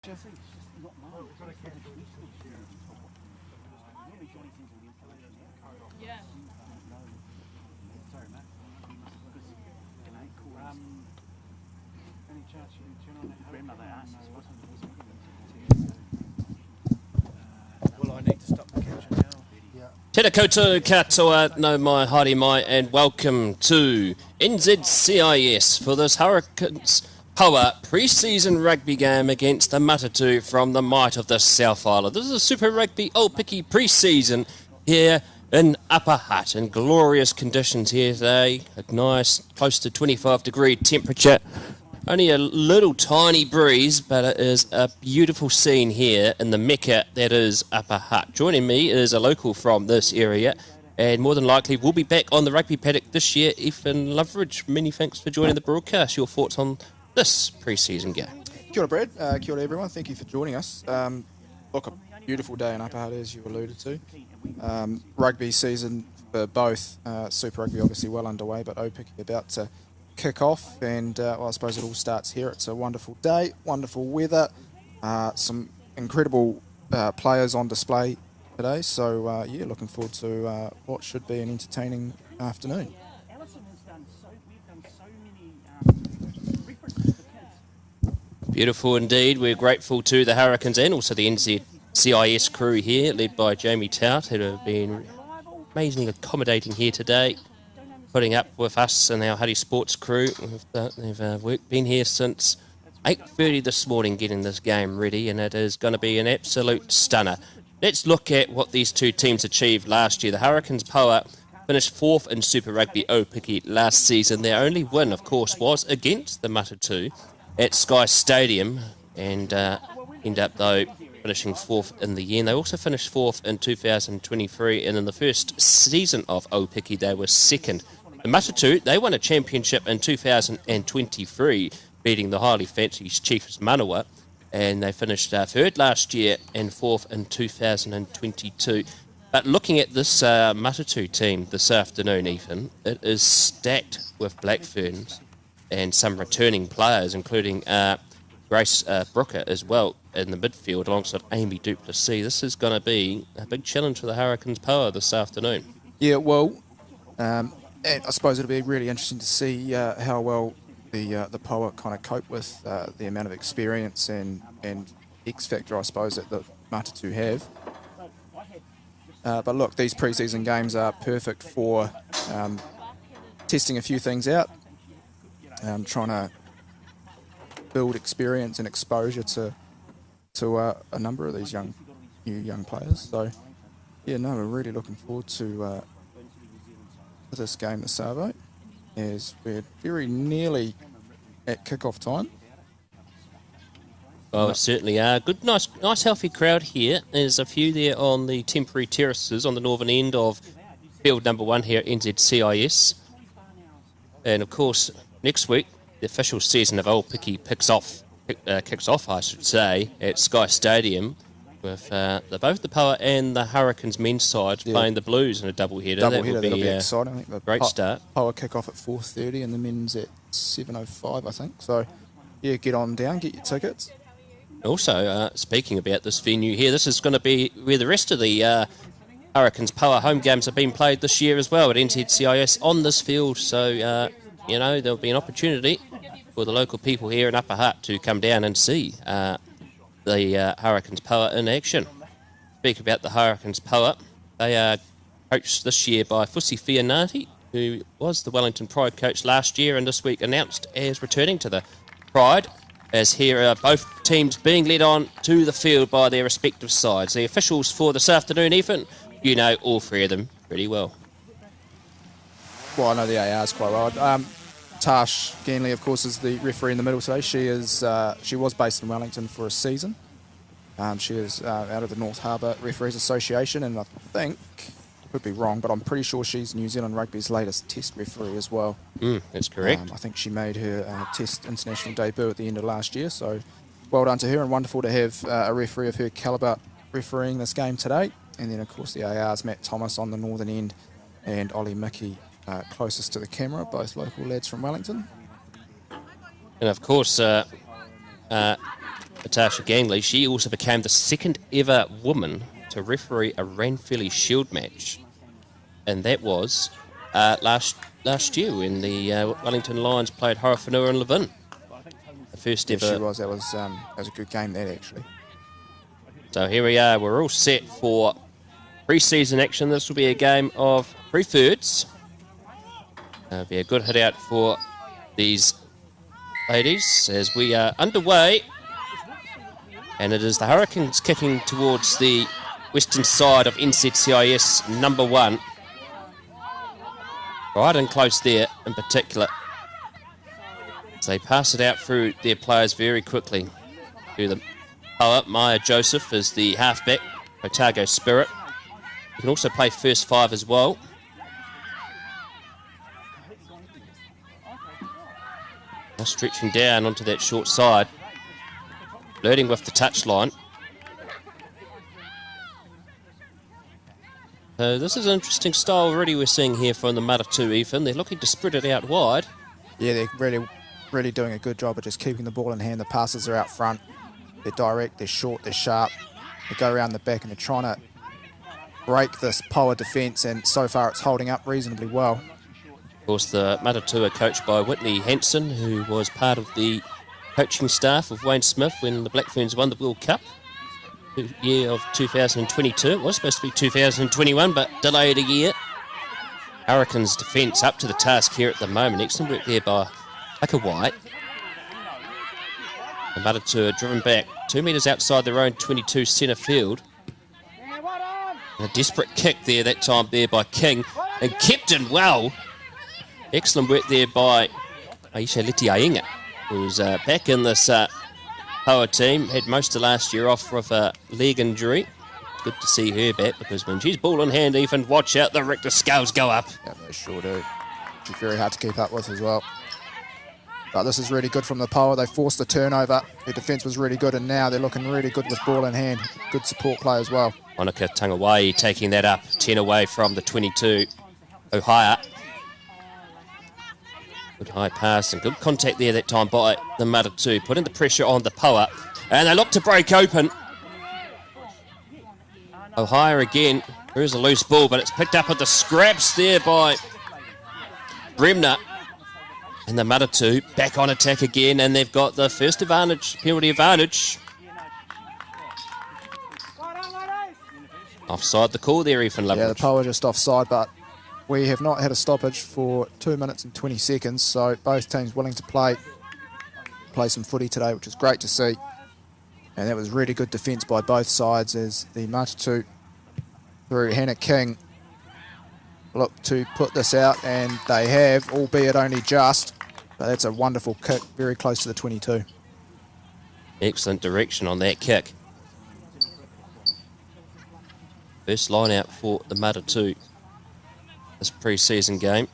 Yeah. Well, I need to stop the catcher now. Tēnā koutou katoa, no mai, haere mai, and welcome to NZCIS for this Hurricanes Poua pre-season rugby game against the Matatū from the might of the South Island. This is a Super Rugby Aupiki pre-season here in Upper Hutt in glorious conditions here today. A nice, close to 25-degree temperature. Only a little tiny breeze, but it is a beautiful scene here in the Mecca that is Upper Hutt. Joining me is a local from this area, and more than likely will be back on the rugby paddock this year, Ethan Loveridge. Many thanks for joining the broadcast. Your thoughts on this pre-season game? Kia ora, Brad. Kia ora, everyone. Thank you for joining us. Look, a beautiful day in Upper Hutt, as you alluded to. Rugby season for both Super Rugby obviously well underway, but Aupiki about to kick off, and well, I suppose it all starts here. It's a wonderful day, wonderful weather, some incredible players on display today. So yeah, looking forward to what should be an entertaining afternoon. Beautiful indeed. We're grateful to the Hurricanes and also the NZCIS crew here, led by Jamie Tout, who have been amazingly accommodating here today, putting up with us and our Huddy Sports crew. They've been here since 8:30 this morning getting this game ready, and it is going to be an absolute stunner. Let's look at what these two teams achieved last year. The Hurricanes Poua finished fourth in Super Rugby Aupiki last season. Their only win, of course, was against the Matatū at Sky Stadium, and end up, though, finishing fourth in the year. And they also finished fourth in 2023, and in the first season of Aupiki, they were second. The Matatū, they won a championship in 2023, beating the highly fancied Chiefs Manawa, and they finished third last year and fourth in 2022. But looking at this Matatū team this afternoon, Ethan, it is stacked with Black Ferns and some returning players, including Grace Brooker as well in the midfield alongside Amy Duplessis. This is going to be a big challenge for the Hurricanes Poua this afternoon. Yeah, well, and I suppose it'll be really interesting to see how well the Poua kind of cope with the amount of experience and X factor, I suppose, that the Matatū have. But look, these pre-season games are perfect for testing a few things out, trying to build experience and exposure to a number of these new young players. So yeah, no, we're really looking forward to this game this Savo, as we're very nearly at kick-off time. Well, it certainly are. Good, nice healthy crowd here. There's a few there on the temporary terraces on the northern end of field number 1 here at NZCIS. And of course, next week, the official season of Aupiki kicks off, I should say, at Sky Stadium, with both the Poua and the Hurricanes men's sides playing the Blues in a doubleheader. That would be exciting. I think the great start. Poua kick off at 4:30 and the men's at 7:05, I think. So yeah, get on down, get your tickets. Also, speaking about this venue here, this is going to be where the rest of the Hurricanes Poua home games have been played this year as well at NZCIS on this field. So there'll be an opportunity for the local people here in Upper Hutt to come down and see the Hurricanes Poua in action. Speak about the Hurricanes Poua. They are coached this year by Fusi Fianati, who was the Wellington Pride coach last year and this week announced as returning to the Pride, as here are both teams being led on to the field by their respective sides. The officials for this afternoon, Ethan, you know all three of them pretty well. Well, I know the ARs quite well. Tash Ganley, of course, is the referee in the middle today. She was based in Wellington for a season. She is out of the North Harbour Referees Association, and I think, could be wrong, but I'm pretty sure she's New Zealand Rugby's latest Test referee as well. That's correct. I think she made her Test international debut at the end of last year, so well done to her, and wonderful to have a referee of her calibre refereeing this game today. And then, of course, the ARs, Matt Thomas on the northern end and Ollie Mickey closest to the camera, both local lads from Wellington. And of course, Natasha Gangley. She also became the second ever woman to referee a Ranfurly Shield match. And that was last year when the Wellington Lions played Horowhenua and Levin. The first Yes, ever. she was. That was a good game, that, actually. So here we are. We're all set for pre-season action. This will be a game of preferreds. It'll be a good hit out for these ladies as we are underway. And it is the Hurricanes kicking towards the western side of NZCIS number 1. Right and close there in particular. So they pass it out through their players very quickly. To the Poua. Maya Joseph is the halfback. Otago Spirit. You can also play first 5 as well. Now stretching down onto that short side. Flirting with the touchline. So this is an interesting style already we're seeing here from the Matatū, Ethan. They're looking to spread it out wide. Yeah, they're really doing a good job of just keeping the ball in hand. The passes are out front. They're direct, they're short, they're sharp. They go around the back and they're trying to break this Poua defence, and so far it's holding up reasonably well. Of course, the Matatū are coached by Whitney Hanson, who was part of the coaching staff of Wayne Smith when the Black Ferns won the World Cup. The year of 2022. It was supposed to be 2021, but delayed a year. Hurricanes defence up to the task here at the moment. Excellent work there by Aka White. The Matatū are driven back 2 metres outside their own 22 centre field. And a desperate kick there that time there by King. And kept in well. Excellent work there by Aisha Letiainga, who's back in this Poua team. Had most of last year off with a leg injury. Good to see her back, because when she's ball in hand, even watch out, the Richter scales go up. Yeah, they sure do. She's very hard to keep up with as well. But this is really good from the Poua. They forced the turnover. Their defence was really good, and now they're looking really good with ball in hand. Good support play as well. Monica Tangawai taking that up, 10 away from the 22. Ohio. Good high pass and good contact there that time by the Matatū, putting the pressure on the Poua. And they look to break open. Ohio again. There's a loose ball, but it's picked up at the scraps there by Bremner. And the Matatū back on attack again, and they've got the first advantage, penalty advantage. Offside the call there, Ethan Loveridge. Yeah, the Poua just offside, but we have not had a stoppage for 2 minutes and 20 seconds, so both teams willing to play some footy today, which is great to see. And that was really good defence by both sides as the Matatū, through Hannah King, look to put this out, and they have, albeit only just. But that's a wonderful kick, very close to the 22. Excellent direction on that kick. First line out for the Matatū this pre-season game.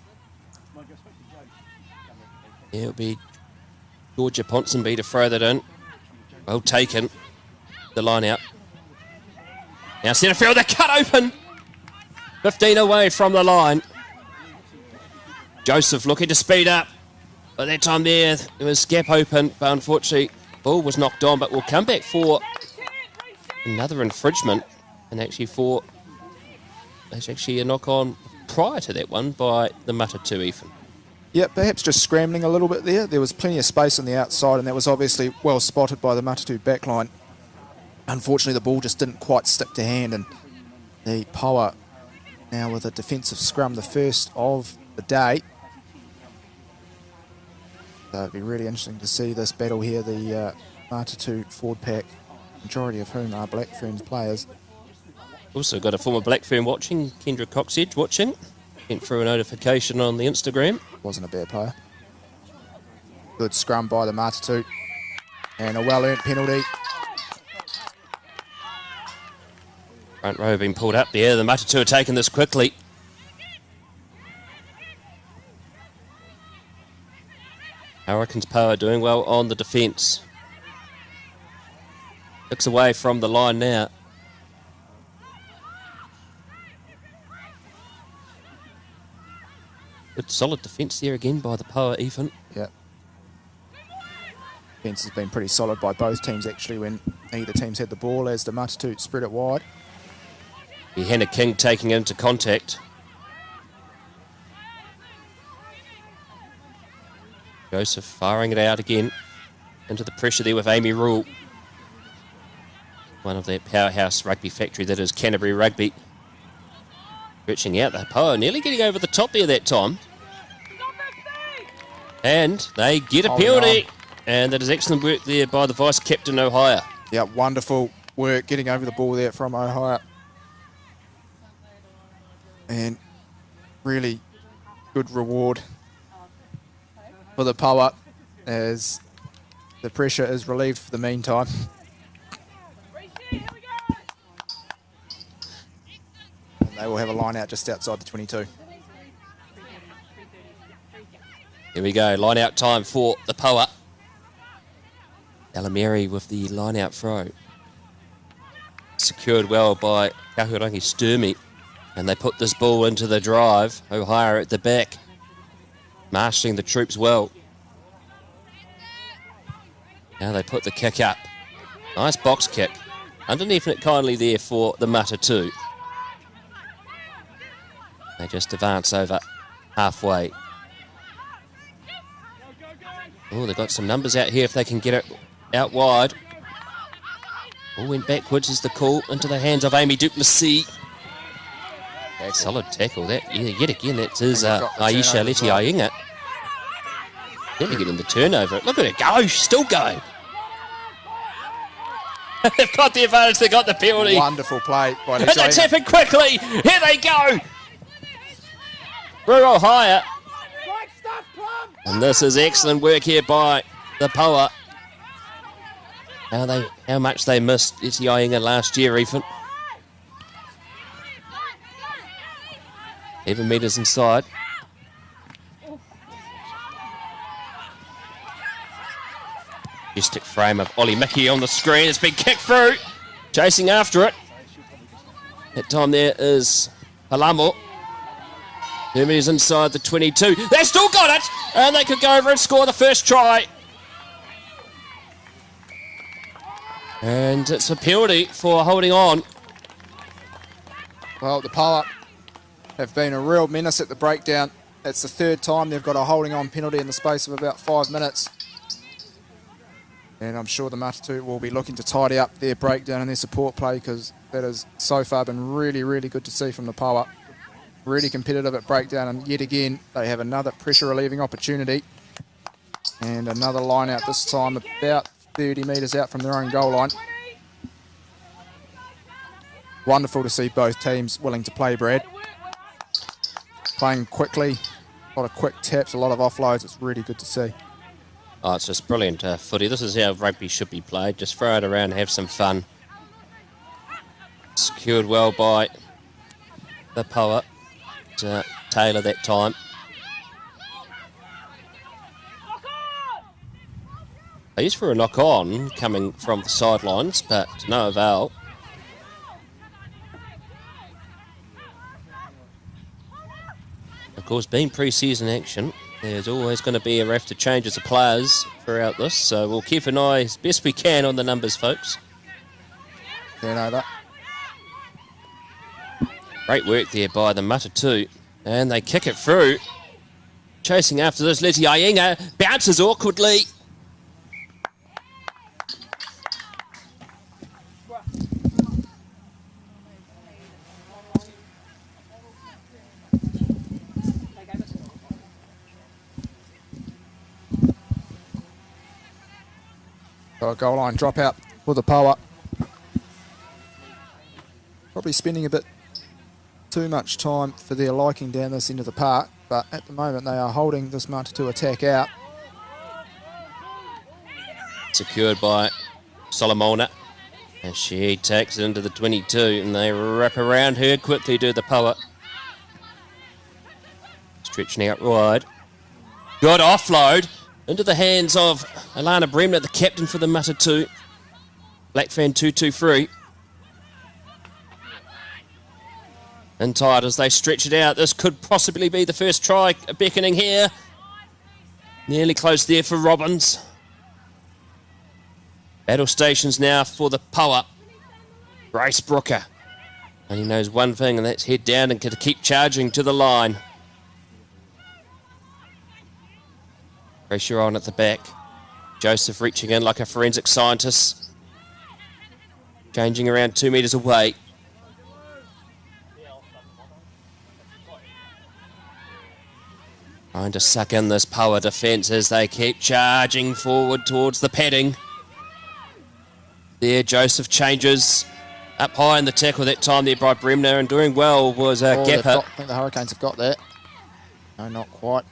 Yeah, it'll be Georgia Ponsonby to throw that in. Well taken. The line out. Now centre field, they're cut open. 15 away from the line. Joseph looking to speed up. But that time there was gap open, but unfortunately ball was knocked on, but we'll come back for another infringement. And actually there's actually a knock on prior to that one by the Matatū, Ethan. Yeah, perhaps just scrambling a little bit there. There was plenty of space on the outside, and that was obviously well spotted by the Matatū backline. Unfortunately, the ball just didn't quite stick to hand, and the Poua now with a defensive scrum, the first of the day. So it'd be really interesting to see this battle here. The Matatū forward pack, majority of whom are Black Ferns players. Also got a former Black Fern watching, Kendra Coxedge watching. Went through a notification on the Instagram. Wasn't a bad player. Good scrum by the Matatū. And a well-earned penalty. Front row being pulled up there. The Matatū are taking this quickly. Hurricanes Poua doing well on the defence. 6 away from the line now. Good solid defence there again by the Poua, Ethan. Yep. Defence has been pretty solid by both teams actually when either team's had the ball, as the Matatū spread it wide. Hannah King taking into contact. Joseph firing it out again into the pressure there with Amy Rule. One of that powerhouse rugby factory that is Canterbury Rugby. Stretching out the Poua, nearly getting over the top there that time. And they get a penalty. And that is excellent work there by the Vice-Captain Ohio. Yeah, wonderful work getting over the ball there from Ohio. And really good reward for the Poua as the pressure is relieved for the meantime. And they will have a line out just outside the 22. Here we go, line out time for the Poua. Alameri with the line out throw. Secured well by Kahurangi Sturmey. And they put this ball into the drive. Ohio at the back. Marshalling the troops well. Now they put the kick up. Nice box kick. Underneath it kindly there for the Matatū. They just advance over halfway. Oh, they've got some numbers out here if they can get it out wide. Ball went backwards is the call into the hands of Amy Duplessis. Solid tackle that. Yeah, yet again, that is Aisha Leti Ainga. Never getting the turnover. Look at it go. She's still going. They've got the advantage. They got the penalty. Wonderful play by And they tap it quickly. Here they go. Through Ohio. And this is excellent work here by the Poua. How much they missed Leti Ainga last year, even. 11 metres inside. Majestic frame of Ollie Mickey on the screen. It's been kicked through. Chasing after it. That time there is Palamo. 2 metres inside the 22. They've still got it! And they could go over and score the first try. And it's a penalty for holding on. Well, the Poua have been a real menace at the breakdown. It's the third time they've got a holding on penalty in the space of about 5 minutes. And I'm sure the Matatū will be looking to tidy up their breakdown and their support play, because that has so far been really, really good to see from the Poua. Really competitive at breakdown, and yet again they have another pressure relieving opportunity. And another line out, this time about 30 metres out from their own goal line. Wonderful to see both teams willing to play, Brad. Playing quickly, a lot of quick taps, a lot of offloads. It's really good to see. Oh, it's just brilliant footy. This is how rugby should be played. Just throw it around, have some fun. Secured well by the Poua. Taylor that time. They used for a knock-on coming from the sidelines, but to no avail. Of course, being pre-season action, there's always going to be a ref to changes of players throughout this, so we'll keep an eye as best we can on the numbers, folks. Yeah, no, that. Great work there by the Matatū, and they kick it through. Chasing after this, Leti Ainga bounces awkwardly. So a goal line dropout for the Poua. Probably spending a bit too much time for their liking down this end of the park, but at the moment they are holding this Matatū attack out. Secured by Solomona, and she takes it into the 22, and they wrap around her quickly to the Poua. Stretching out wide. Good offload into the hands of Alana Bremner, the captain for the Matatū. Black fan 2-2-3. And tight as they stretch it out. This could possibly be the first try beckoning here. Nearly close there for Robbins. Battle stations now for the Poua. Grace Brooker. And he knows one thing, and that's head down and to keep charging to the line. Pressure on at the back. Joseph reaching in like a forensic scientist. Changing around 2 metres away. Trying to suck in this Poua defence as they keep charging forward towards the padding. There, Joseph changes. Up high in the tackle that time there by Bremner, and doing well was Gapper. I think the Hurricanes have got that. No, not quite.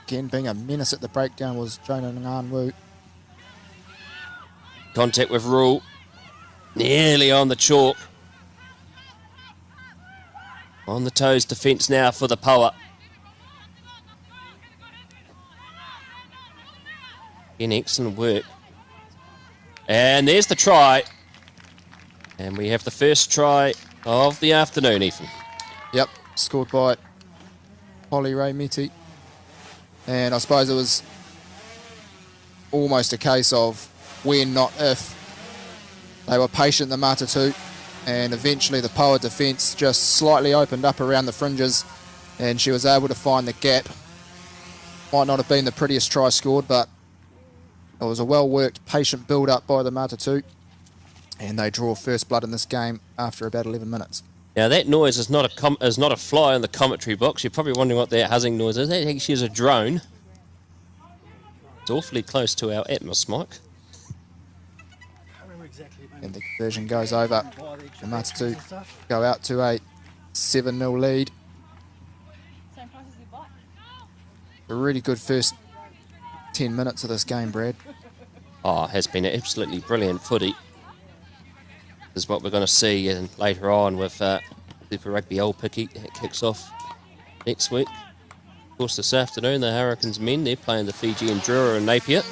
Again, being a menace at the breakdown was Jonah Nganwu. Contact with Rule. Nearly on the chalk. On the toes defence now for the Poua. Again, excellent work. And there's the try. And we have the first try of the afternoon, Ethan. Yep, scored by Holly Ray Meti. And I suppose it was almost a case of when, not if. They were patient, the Matatū, and eventually the Poua defence just slightly opened up around the fringes, and she was able to find the gap. Might not have been the prettiest try scored, but it was a well-worked, patient build-up by the Matatū. And they draw first blood in this game after about 11 minutes. Now that noise is not a fly in the commentary box. You're probably wondering what that huzzing noise is. That actually is a drone. It's awfully close to our Atmos mic. And the conversion goes over. The Matatū go out to a 7-0 lead. A really good first 10 minutes of this game, Brad. Oh, it has been an absolutely brilliant footy. This is what we're going to see later on with Super Rugby Aupiki. That kicks off next week. Of course, this afternoon, the Hurricanes men, they're playing the Fijian Drua and Napier.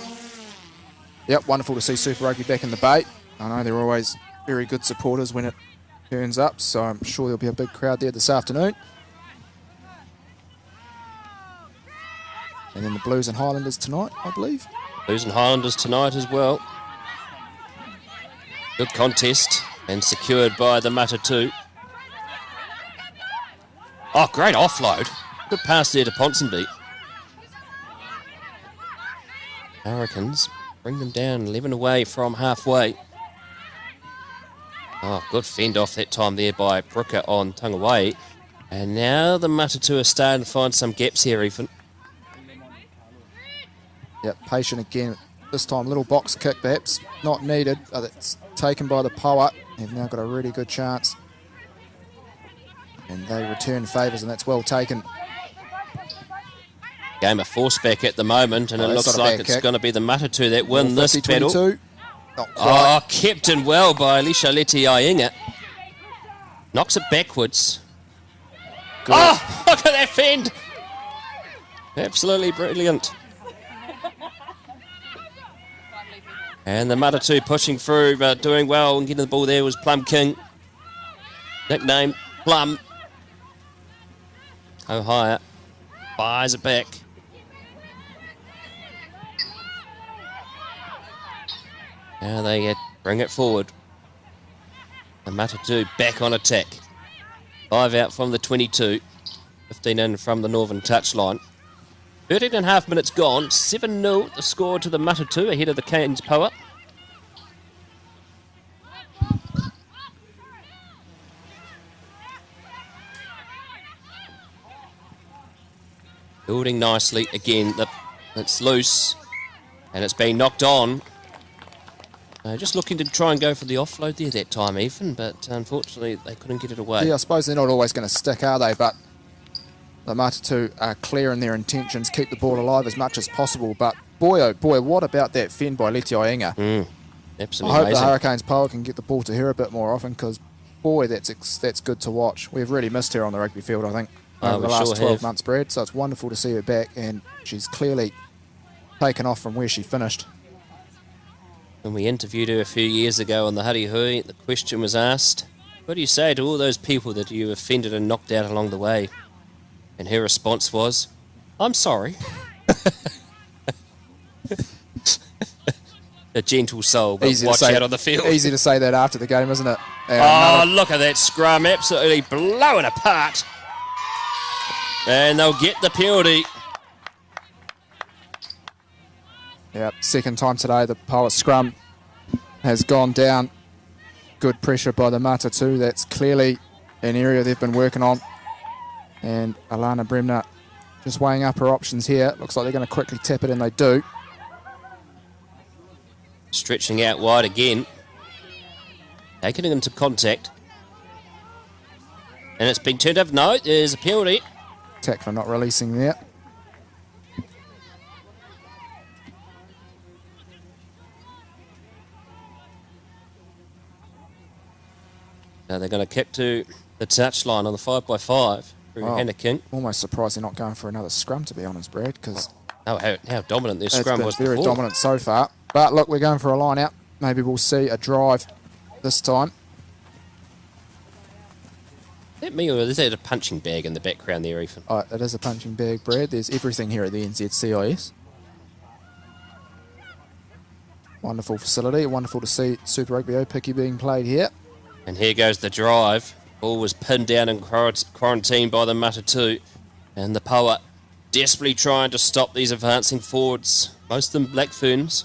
Yep, wonderful to see Super Rugby back in the Bay. I know they're always very good supporters when it turns up, so I'm sure there'll be a big crowd there this afternoon. And then the Blues and Highlanders tonight, I believe. Blues and Highlanders tonight as well. Good contest and secured by the Matatū. Oh, great offload. Good pass there to Ponsonby. Hurricanes bring them down 11 away from halfway. Oh, good fend off that time there by Brooker on Tangawai. And now the Matatū are starting to find some gaps here, Ethan. Yep, patient again. This time, little box kick perhaps not needed, but it's taken by the Poua. They've now got a really good chance. And they return favours, and that's well taken. Game of force back at the moment, and it looks like it's going to be the Matatū that win this battle. Not quite. Oh, kept in well by Alicia Leti-Ainga. Knocks it backwards. Good. Oh, look at that fend. Absolutely brilliant. And the Matatū pushing through, but doing well and getting the ball there was Plum King. Nickname, Plum. Ohio fires it back. Now they bring it forward. The Matatū back on attack. 5 out from the 22. 15 in from the northern touchline. 13 and a half minutes gone. 7-0 the score to the Matatū ahead of the Cairns Poua. Building nicely again. It's loose and it's been knocked on. Just looking to try and go for the offload there that time, Ethan, but unfortunately they couldn't get it away. Yeah, I suppose they're not always going to stick, are they? But the Matatū are clear in their intentions, keep the ball alive as much as possible. But boy, oh boy, what about that fend by Leti-Ainga? Absolutely I hope amazing. the Hurricanes Poua can get the ball to her a bit more often, because boy, that's good to watch. We've really missed her on the rugby field, I think, over the last 12 months, Brad. So it's wonderful to see her back, and she's clearly taken off from where she finished. When we interviewed her a few years ago on the Hurry Hui, the question was asked, what do you say to all those people that you offended and knocked out along the way? And her response was, I'm sorry. a gentle soul, but watch out on the field. Easy to say that after the game, isn't it? And oh, look at that scrum, absolutely blowing apart. And they'll get the penalty. Yep, second time today the Poua scrum has gone down. Good pressure by the Matatū. That's clearly an area they've been working on. And Alana Bremner just weighing up her options here. Looks like they're going to quickly tap it, and they do. Stretching out wide again. Taking it into contact. And it's been turned over. No, there's a penalty. Tackler not releasing there. Now they're going to kick to the touchline on the 5x5 through Hannah King. Almost surprised they're not going for another scrum, to be honest, Brad, because how dominant their scrum was very before. dominant so far. But look, we're going for a line out. Maybe we'll see a drive this time. Is that me, or is that a punching bag in the background there, Ethan? Oh, it is a punching bag, Brad. There's everything here at the NZCIS. Wonderful facility. Wonderful to see Super Rugby Aupiki being played here. And here goes the drive. Ball was pinned down and quarantined by the Matatū. And the Poua desperately trying to stop these advancing forwards. Most of them Black Ferns.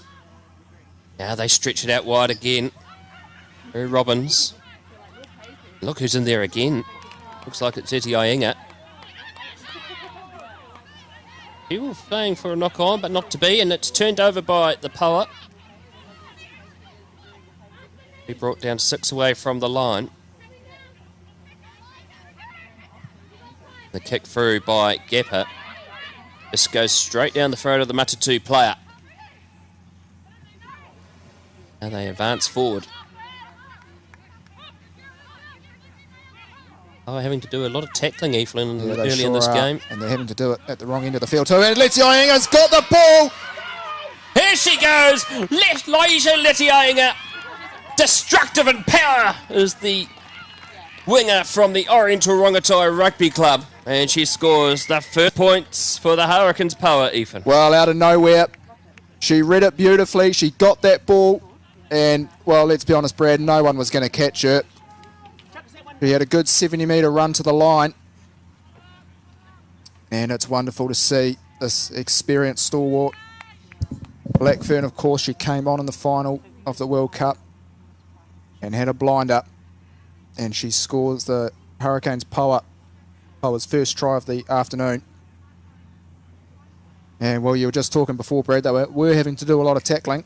Now they stretch it out wide again. Drew Robbins. Look who's in there again. Looks like it's Eti Ainga. He was playing for a knock on, but not to be. And it's turned over by the Poua. He brought down 6 away from the line. The kick through by Gepper. This goes straight down the throat of the Matatū player. And they advance forward. Oh, having to do a lot of tackling, Evelyn, early in this game. And they're having to do it at the wrong end of the field too. And Eti Ainga's got the ball! Here she goes! Laisha Eti Ainga. Destructive in power is the winger from the Oriental Rongotai Rugby Club. And she scores the first points for the Hurricanes Poua, Ethan. Well, out of nowhere, she read it beautifully. She got that ball. And, well, let's be honest, Brad, no one was going to catch her. She had a good 70-metre run to the line. And it's wonderful to see this experienced stalwart. Blackfern, of course, she came on in the final of the World Cup and had a blind-up. And she scores the Hurricanes Paua's first try of the afternoon. And, well, you were just talking before, Brad, they were having to do a lot of tackling.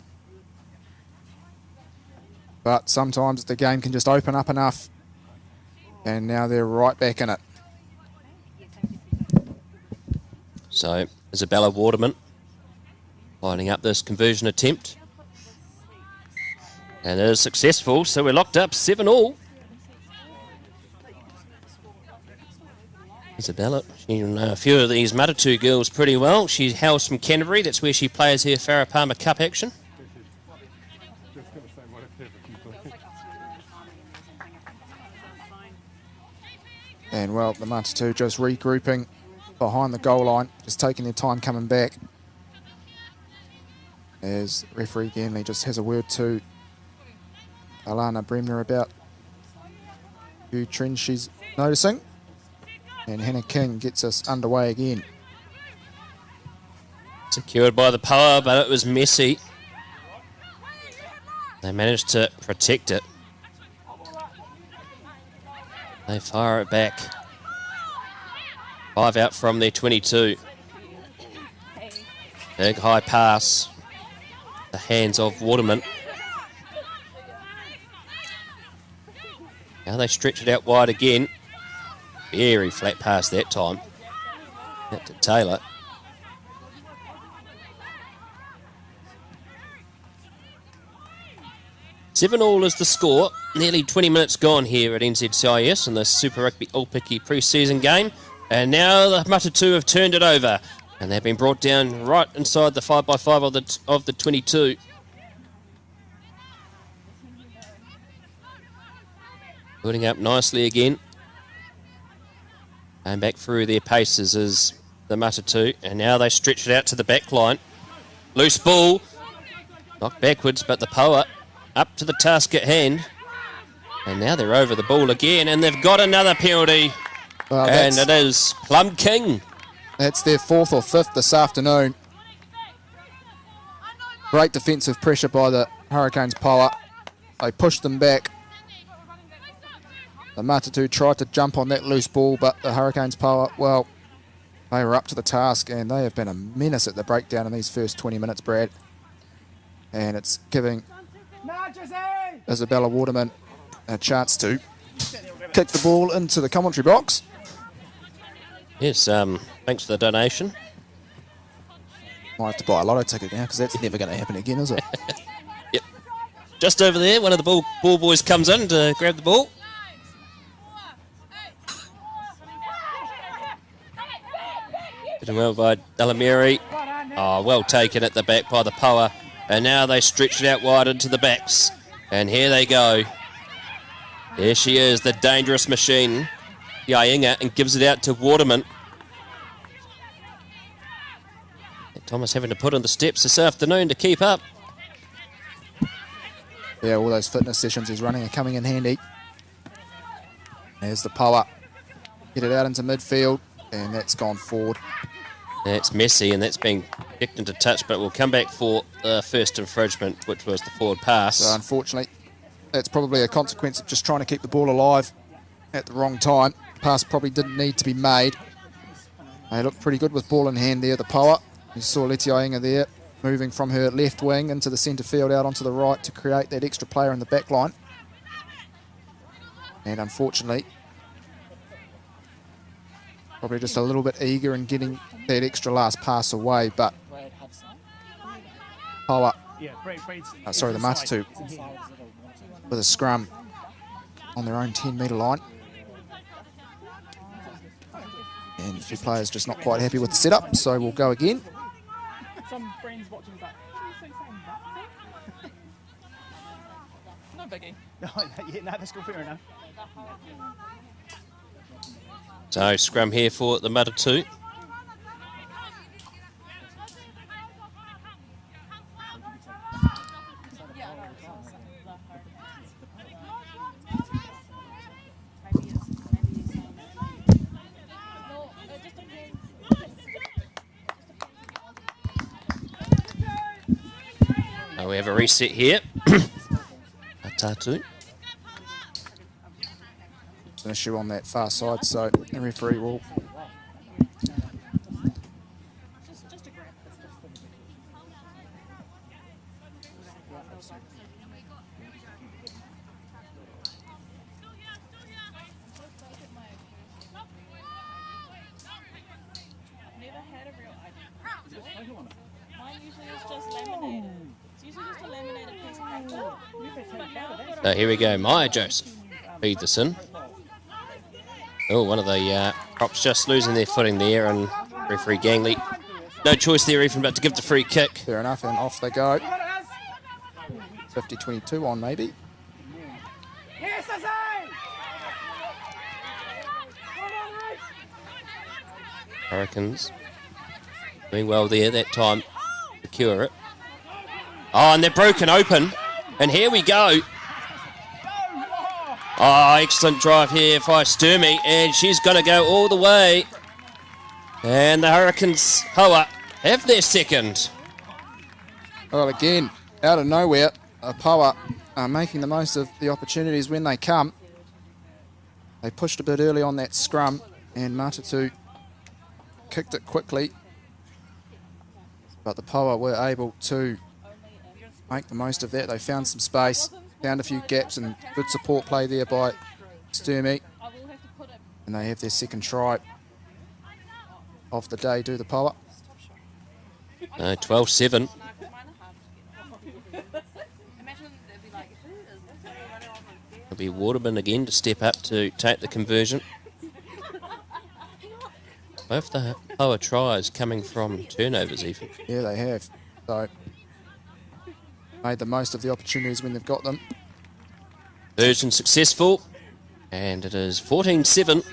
But sometimes the game can just open up enough. And now they're right back in it. So, Isabella Waterman lining up this conversion attempt. And it is successful, so we're locked up 7-all. Isabella, she knows a few of these Matatū girls pretty well. She hails from Canterbury, that's where she plays her Farah Palmer Cup action. And, well, the Matatū just regrouping behind the goal line, just taking their time coming back. As referee Ganley just has a word to Alana Bremner about a few trends she's noticing. And Hannah King gets us underway again. Secured by the Poua, but it was messy. They managed to protect it. They fire it back. 5 out from their 22. Big high pass. The hands of Waterman. Now they stretch it out wide again. Very flat pass that time. Out to Taylor. Seven all is the score. Nearly 20 minutes gone here at NZCIS in the Super Rugby Aupiki pre-season game. And now the Matatū have turned it over. And they've been brought down right inside the 5x5 of the 22. Putting up nicely again. And back through their paces is the Matatū. And now they stretch it out to the back line. Loose ball. Knocked backwards, but the Poua up to the task at hand. And now they're over the ball again, and they've got another penalty. And it is Plum King. That's their 4th or 5th this afternoon. Great defensive pressure by the Hurricanes Poua. They pushed them back. The Matatū tried to jump on that loose ball, but the Hurricanes Poua, well, they were up to the task, and they have been a menace at the breakdown in these first 20 minutes, Brad. And it's giving Isabella Waterman a chance to kick the ball into the commentary box. Yes, thanks for the donation. Might have to buy a lotto ticket now, because that's never going to happen again, is it? Yep. Just over there, one of the ball boys comes in to grab the ball. Done well by Delamere. Oh, well taken at the back by the Poua. And now they stretch it out wide into the backs. And here they go. There she is, the dangerous machine. Yainga, and gives it out to Waterman. And Thomas having to put on the steps this afternoon to keep up. Yeah, all those fitness sessions he's running are coming in handy. There's the Poua. Get it out into midfield, and that's gone forward. That's messy, and that's been kicked into touch, but we'll come back for the first infringement, which was the forward pass. So unfortunately, that's probably a consequence of just trying to keep the ball alive at the wrong time. Pass probably didn't need to be made. They looked pretty good with ball in hand there, the Poua. You saw Leti Yainga there, moving from her left wing into the centre field out onto the right to create that extra player in the back line. And unfortunately, probably just a little bit eager in getting that extra last pass away, but Poua, sorry, the Matatū with a scrum on their own 10-metre line. And a few players just not quite happy with the setup, so we'll go again. Some friends watching back. No biggie. No, that's good, fair enough. So scrum here for the Matatū. We have a reset here. Matatū. An issue on that far side, so the referee will So here we go, Maya Joseph. Feed this in. Oh, one of the props just losing their footing there, and referee Gangley. No choice there even but to give the free kick. Fair enough, and off they go. 50-22 on maybe. Hurricanes doing well there that time. Secure it. Oh, and they're broken open. And here we go. Oh, excellent drive here by Sturmey, and she's going to go all the way. And the Hurricanes Poua have their second. Well, again, out of nowhere, Poua are making the most of the opportunities when they come. They pushed a bit early on that scrum, and Matatū kicked it quickly. But the Poua were able to make the most of that. They found some space, found a few gaps, and good support play there by Sturmey. And they have their second try of the day, do the Poua. No, 12-7. It'll be Waterman again to step up to take the conversion. Both the Poua tries coming from turnovers even. Yeah, they have. So, made the most of the opportunities when they've got them. Conversion successful. And it is 14-7.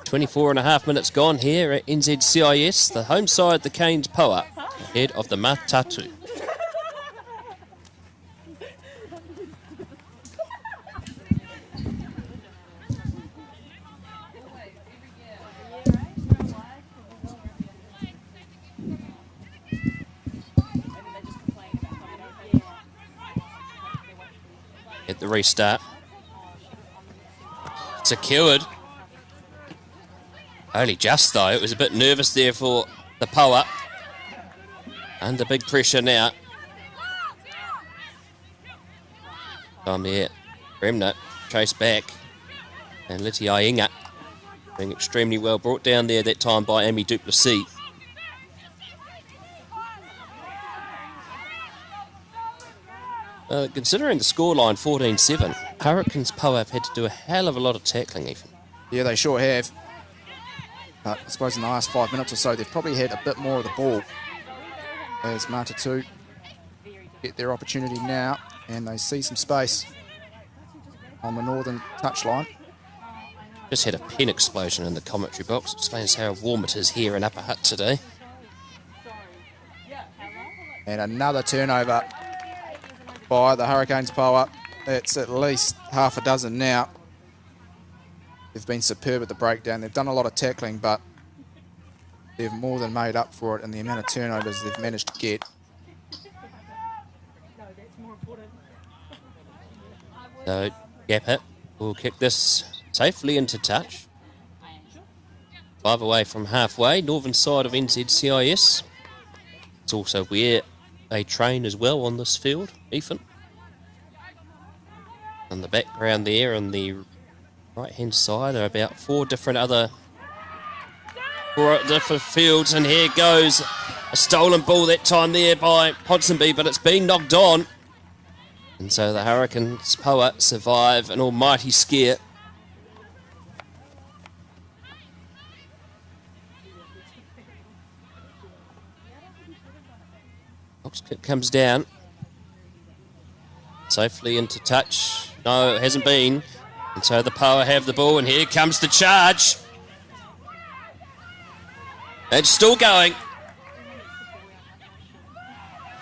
24 and a half minutes gone here at NZCIS. The home side, the Canes Poua, ahead of the Matatū. the restart. Secured. Only just, though. It was a bit nervous there for the Poua. Under big pressure now. On there. Remnant chase back. And Liti Ainga being extremely well brought down there that time by Amy Duplessis. Considering the scoreline 14-7, Hurricanes Poua have had to do a hell of a lot of tackling even. Yeah, they sure have. But I suppose in the last 5 minutes or so, they've probably had a bit more of the ball. As Matatū get their opportunity now, and they see some space on the northern touchline. Just had a pen explosion in the commentary box. Explains how warm it is here in Upper Hutt today. And another turnover by the Hurricanes Poua. It's at least half a dozen now. They've been superb at the breakdown. They've done a lot of tackling, but they've more than made up for it in the amount of turnovers they've managed to get. So, Gap Hit will kick this safely into touch. 5 away from halfway, northern side of NZCIS. It's also where they train as well on this field, Ethan. In the background there on the right-hand side are about 4 different fields, and here goes a stolen ball that time there by Ponsonby, but it's been knocked on. And so the Hurricanes Poua survive an almighty scare. Box kick comes down. Safely into touch. No, it hasn't been. And so the Poua have the ball, and here comes the charge. It's still going.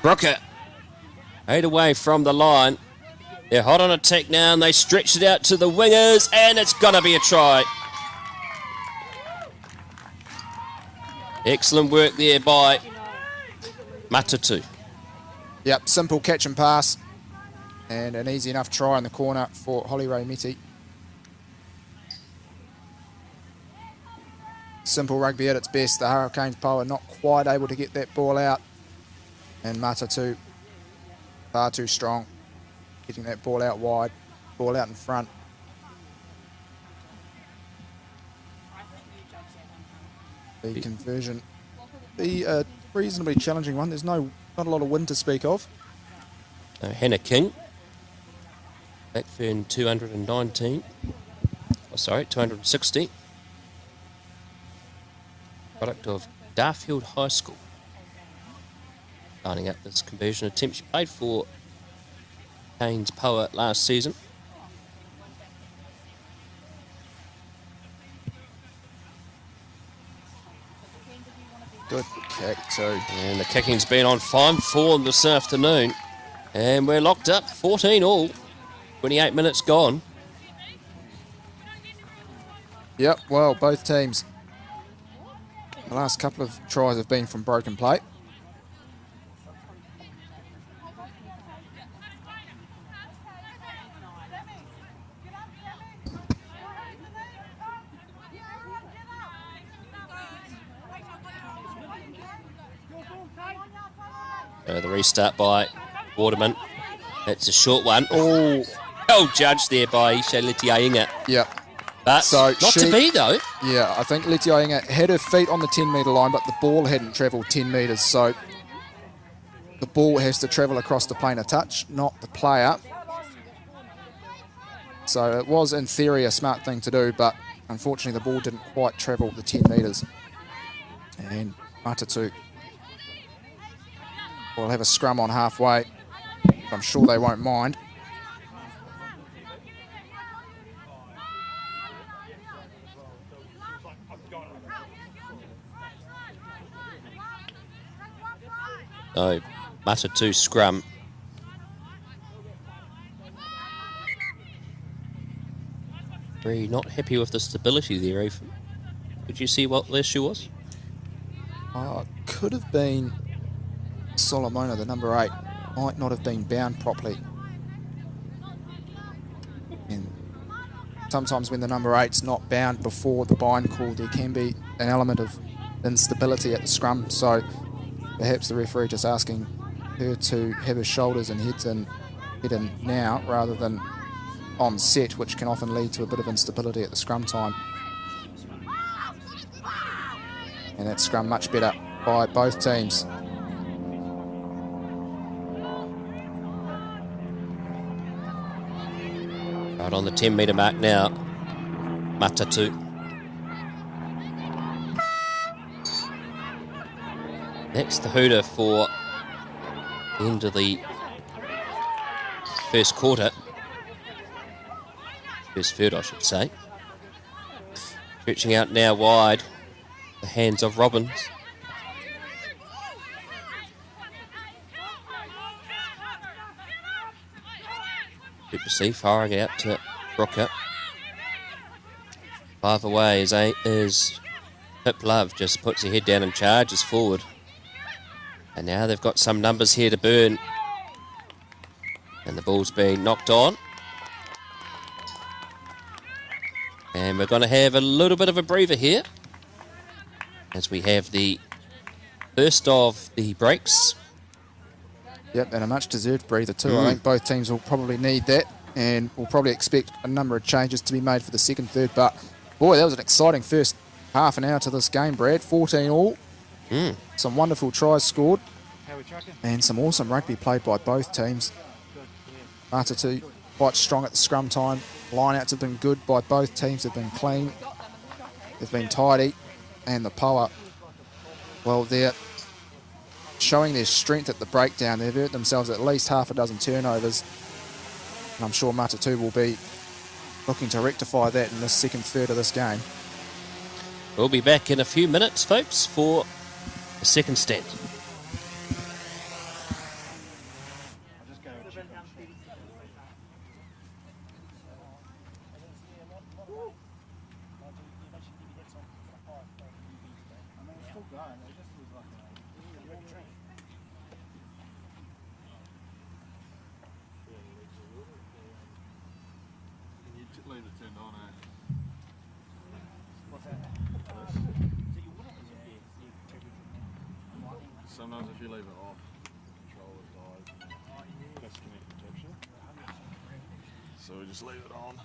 Brooker, 8 away from the line. They're hot on attack now, and they stretch it out to the wingers, and it's going to be a try. Excellent work there by Matatū. Yep, simple catch and pass. And an easy enough try in the corner for Holly Ray Meti. Simple rugby at its best. The Hurricanes Poua not quite able to get that ball out. And Matatū far too strong. Getting that ball out wide, ball out in front. The conversion be a reasonably challenging one. There's not a lot of wind to speak of. Hannah King. Blackfern 219. Oh, sorry, 260. Product of Darfield High School. Lining up this conversion attempt. She played for Canes Poua last season. Good kick too. And the kicking's been on fine form this afternoon. And we're locked up, 14 all. 28 minutes gone. Yep, well, both teams. The last couple of tries have been from broken plate. The restart by Waterman. That's a short one. Oh, well judged there by Isha Litiainga. Yep. But so not to be, though. Yeah, I think Litiainga had her feet on the 10-metre line, but the ball hadn't travelled 10 metres, so the ball has to travel across the plane of touch, not the player. So it was, in theory, a smart thing to do, but unfortunately the ball didn't quite travel the 10 metres. And Matatū will have a scrum on halfway. I'm sure they won't mind. No, Matatū scrum. Very not happy with the stability there, Ethan. Did you see what the issue was? Could have been Solomona, the number 8. Might not have been bound properly. sometimes when the number 8's not bound before the bind call, there can be an element of instability at the scrum. So perhaps the referee just asking her to have her shoulders and head in now rather than on set, which can often lead to a bit of instability at the scrum time. And that scrum much better by both teams. Right on the 10-metre mark now, Matatū. That's the hooter for the end of the first quarter. First third, I should say. Stretching out now wide, the hands of Robbins. Good to see, firing out to Brooker. 5 away is Hip Love, just puts her head down and charges forward. And now they've got some numbers here to burn. And the ball's being knocked on. And we're going to have a little bit of a breather here as we have the first of the breaks. Yep, and a much-deserved breather too. I think both teams will probably need that, and we'll probably expect a number of changes to be made for the second third. But, boy, that was an exciting first half an hour to this game, Brad. 14 all. Some wonderful tries scored. And some awesome rugby played by both teams. Matatū quite strong at the scrum time. Line-outs have been good by both teams. They've been clean. They've been tidy. And the Poua, well, they're showing their strength at the breakdown. They've earned themselves at least half a dozen turnovers. And I'm sure Matatū will be looking to rectify that in the second third of this game. We'll be back in a few minutes, folks, for the second stint. Sometimes if you leave it off, controller dies and disconnect protection. So we just leave it on.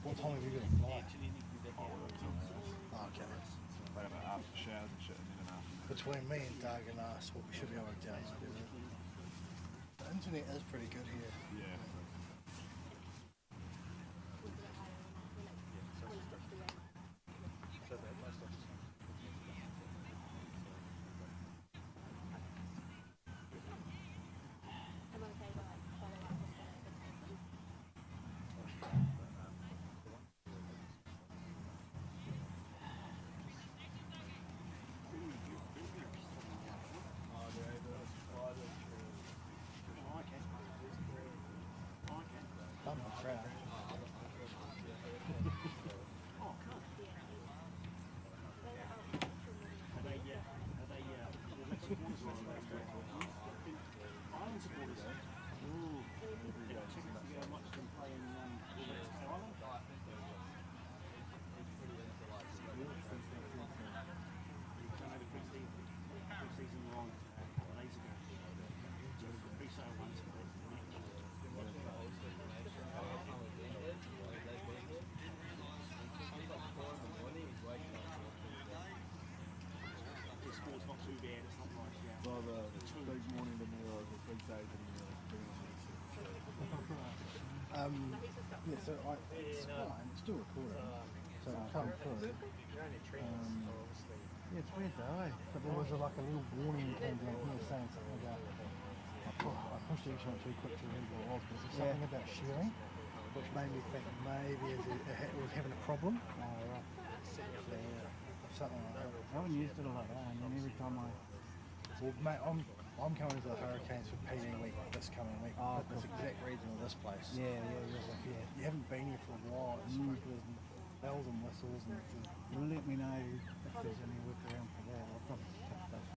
What time have you got to fly? After showers and shit, and then after. Between me and Doug and us, what we should be able to download, isn't it? The internet is pretty good here. Yeah. I'm not proud. Yeah, so it's fine, it's still recording, so it'll come through. Yeah, it's weird though, eh? But there was like a little warning came down here saying something about, I pushed the X1 too quick to remember what it was, but it's something about sharing, which made me think maybe it was having a problem. Oh, right. So, yeah, something like that. I haven't used it a lot, and then every time I Well, mate, I'm coming to the Hurricanes for PD week this coming week. Oh, this exact region of this place. Yeah. You haven't been here for a while. It's there's bells and whistles and you'll let me know if there's any work around for that. I'll probably touch base.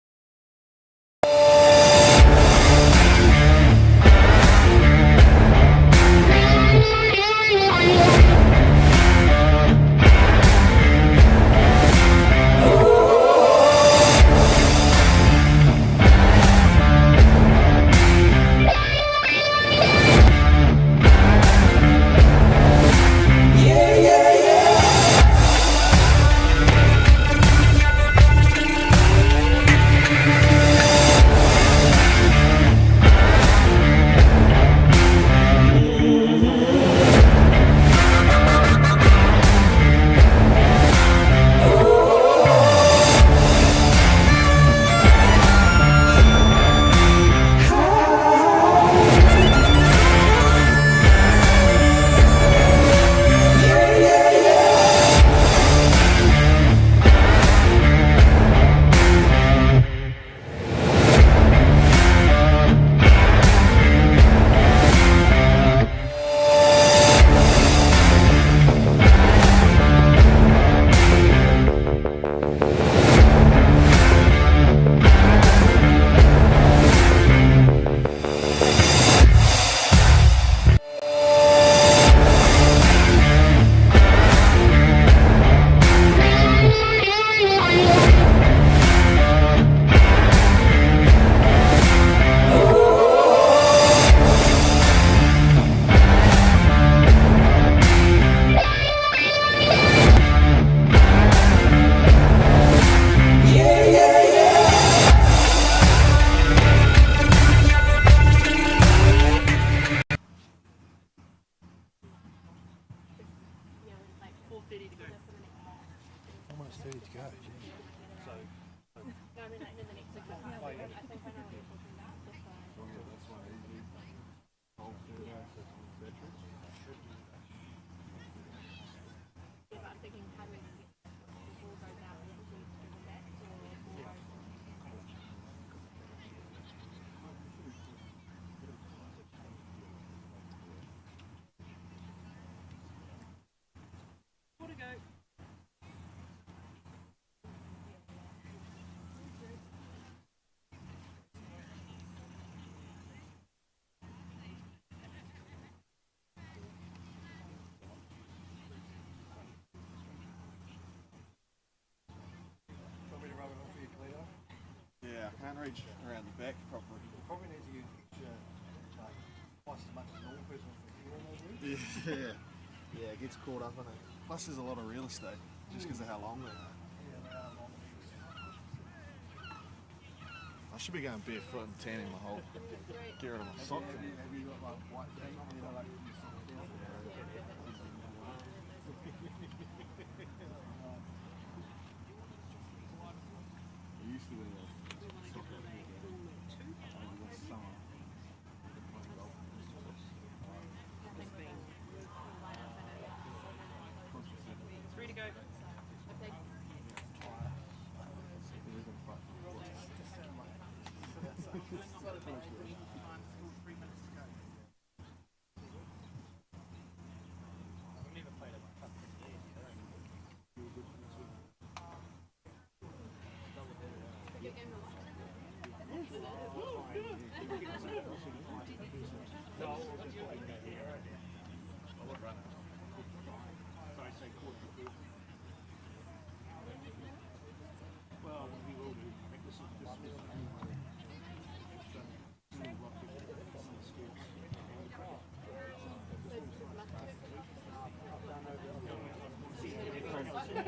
Almost 30 to go, geez. So, no, I mean like in the next 6 months. I think I know what you're talking about. That's one easy. Whole survey, etc. Yeah, but I'm thinking how do we get the ball goes out and we do that or more to go. Yeah, I can't reach around the back properly. Probably need to use extra, like, twice as much as a normal person for hearing those roots. Yeah, it gets caught up in it. Plus there's a lot of real estate, just because of how long they are. Yeah, they are long. I should be going barefoot and tanning my whole, get rid of my socks. Have you got like white feet? You know, like from your socks down? I used to wear those socks over this summer. Three to go.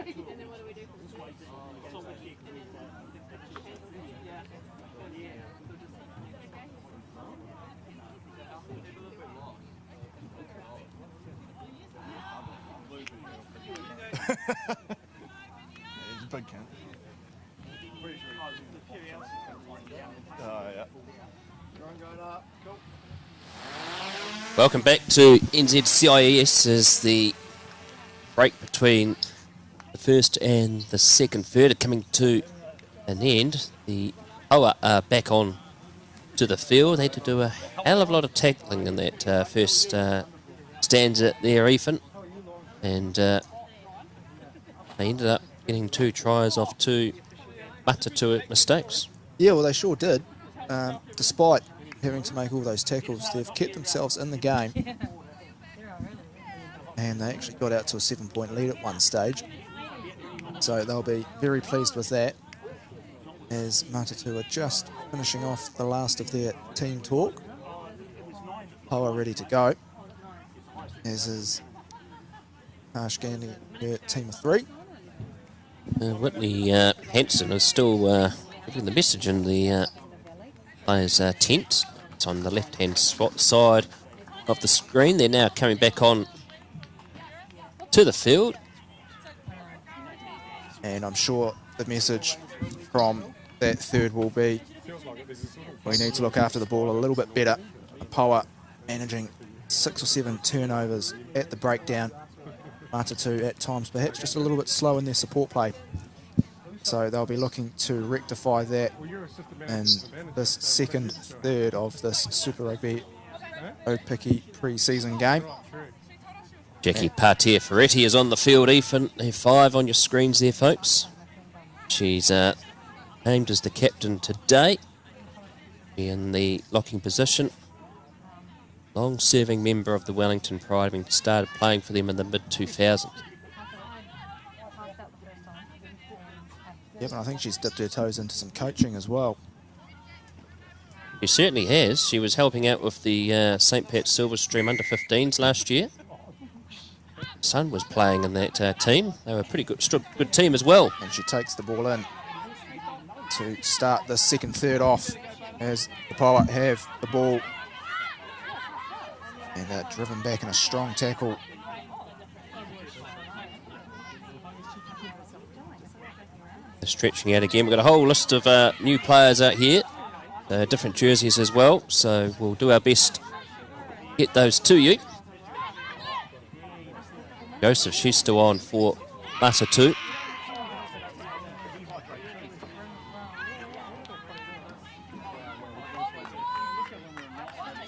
And then what do we do? He's a big cunt. Oh, yeah. Welcome back to NZCIS as the break between the first and the second third are coming to an end. The Poua are back on to the field. They had to do a hell of a lot of tackling in that first stanza there, Ethan. And they ended up getting 2 tries off 2 Matatū mistakes. Yeah, well, they sure did. Despite having to make all those tackles, they've kept themselves in the game. And they actually got out to a 7-point lead at one stage. So they'll be very pleased with that, as Matatū are just finishing off the last of their team talk. Poua ready to go, as is Harsh Gandhi, her team of 3. Whitney Hanson is still giving the message in the players' tent. It's on the left-hand side of the screen. They're now coming back on to the field. And I'm sure the message from that third will be, we need to look after the ball a little bit better. Poua managing 6 or 7 turnovers at the breakdown. Matatū at times perhaps just a little bit slow in their support play. So they'll be looking to rectify that in this second third of this Super Rugby Aupiki pre-season game. Jackie Patea-Ferretti is on the field, Ethan. 5 on your screens there, folks. She's named as the captain today in the locking position. Long-serving member of the Wellington Pride, having started playing for them in the mid-2000s. Yep, and I think she's dipped her toes into some coaching as well. She certainly has. She was helping out with the St. Pat's Silverstream under-15s last year. Son was playing in that team. They were a pretty good team as well. And she takes the ball in to start the second third off, as the Poua have the ball. And driven back in a strong tackle. They're stretching out again. We've got a whole list of new players out here. Different jerseys as well. So we'll do our best to get those to you. Joseph, she's still on for Matatū.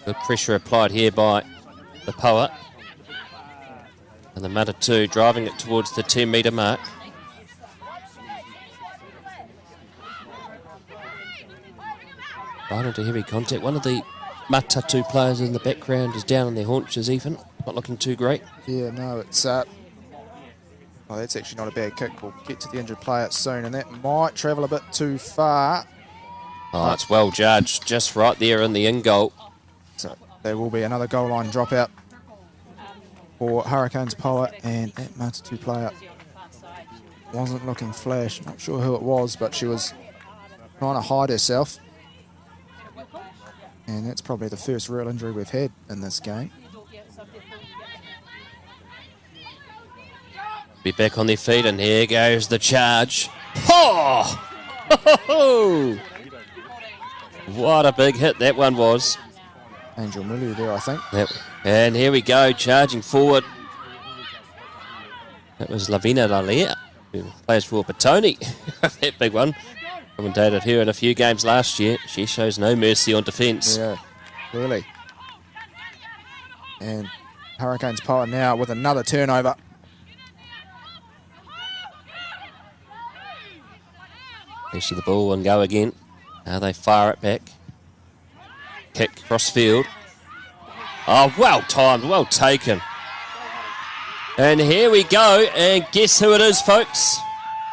Good pressure applied here by the Poua. And the Matatū driving it towards the 10-metre mark. Right into heavy contact. One of the Matatū players in the background is down on their haunches, Ethan. Not looking too great. Yeah, no, it's... oh, that's actually not a bad kick. We'll get to the injured player soon, and that might travel a bit too far. Oh, it's well judged. Just right there in the in-goal. So there will be another goal line dropout for Hurricanes Poua, and that Matatū player wasn't looking flash. Not sure who it was, but she was trying to hide herself. And that's probably the first real injury we've had in this game. Be back on their feet, and here goes the charge. Oh! What a big hit that one was. Angel Miliu there, I think. Yep. And here we go, charging forward. That was Lavina Lalea, who plays for Petone. That big one. Commentated her in a few games last year. She shows no mercy on defence. Yeah, really. And Hurricanes Poua now with another turnover. There's the ball and go again. Now they fire it back. Kick cross field. Oh, well timed, well taken. And here we go, and guess who it is, folks?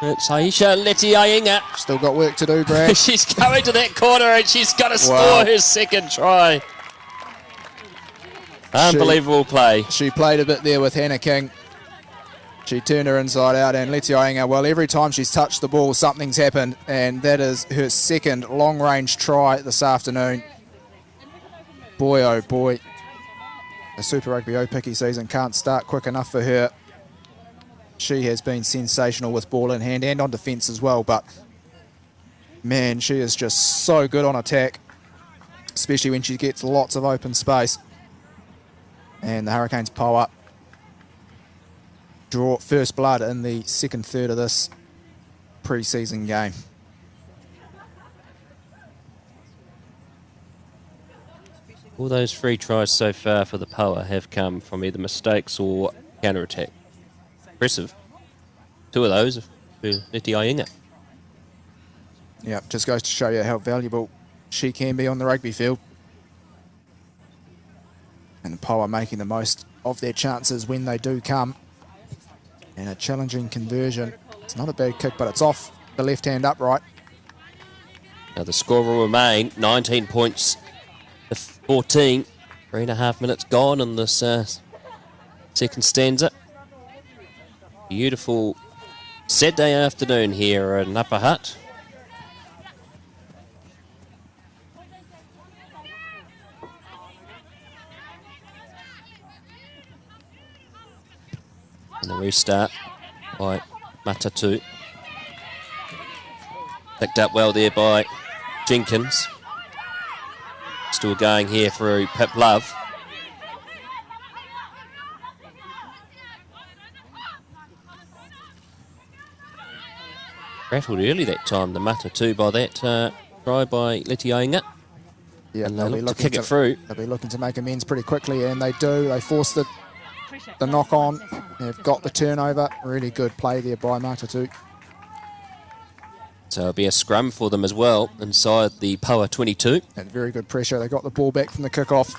It's Aisha Letiainga. Still got work to do, Brad. She's going to that corner, and she's got to score her second try. Unbelievable play. She played a bit there with Hannah King. She turned her inside out, and Letiainga, well, every time she's touched the ball, something's happened, and that is her second long-range try this afternoon. Boy, oh boy. The Super Rugby Aupiki season can't start quick enough for her. She has been sensational with ball in hand and on defence as well, but man, she is just so good on attack, especially when she gets lots of open space. And the Hurricanes Poua draw first blood in the second third of this pre-season game. All those free tries so far for the Poua have come from either mistakes or counter-attack. Impressive. 2 of those for Leti Ainga. Yeah, just goes to show you how valuable she can be on the rugby field. And the Poua making the most of their chances when they do come. And a challenging conversion. It's not a bad kick, but it's off the left-hand upright. Now the score will remain 19 points to 14. 3.5 minutes gone in this second stanza. Beautiful Saturday afternoon here in Upper Hutt. And the restart by Matatū. Picked up well there by Jenkins. Still going here through Pip Love. Rattled early that time, the Matatū by that try by Leti Ainga. Yeah, and they look to kick it through. They'll be looking to make amends pretty quickly, and they do. They force the knock on. They've got the turnover. Really good play there by Matatū. So it'll be a scrum for them as well inside the Poua 22. And very good pressure. They got the ball back from the kickoff.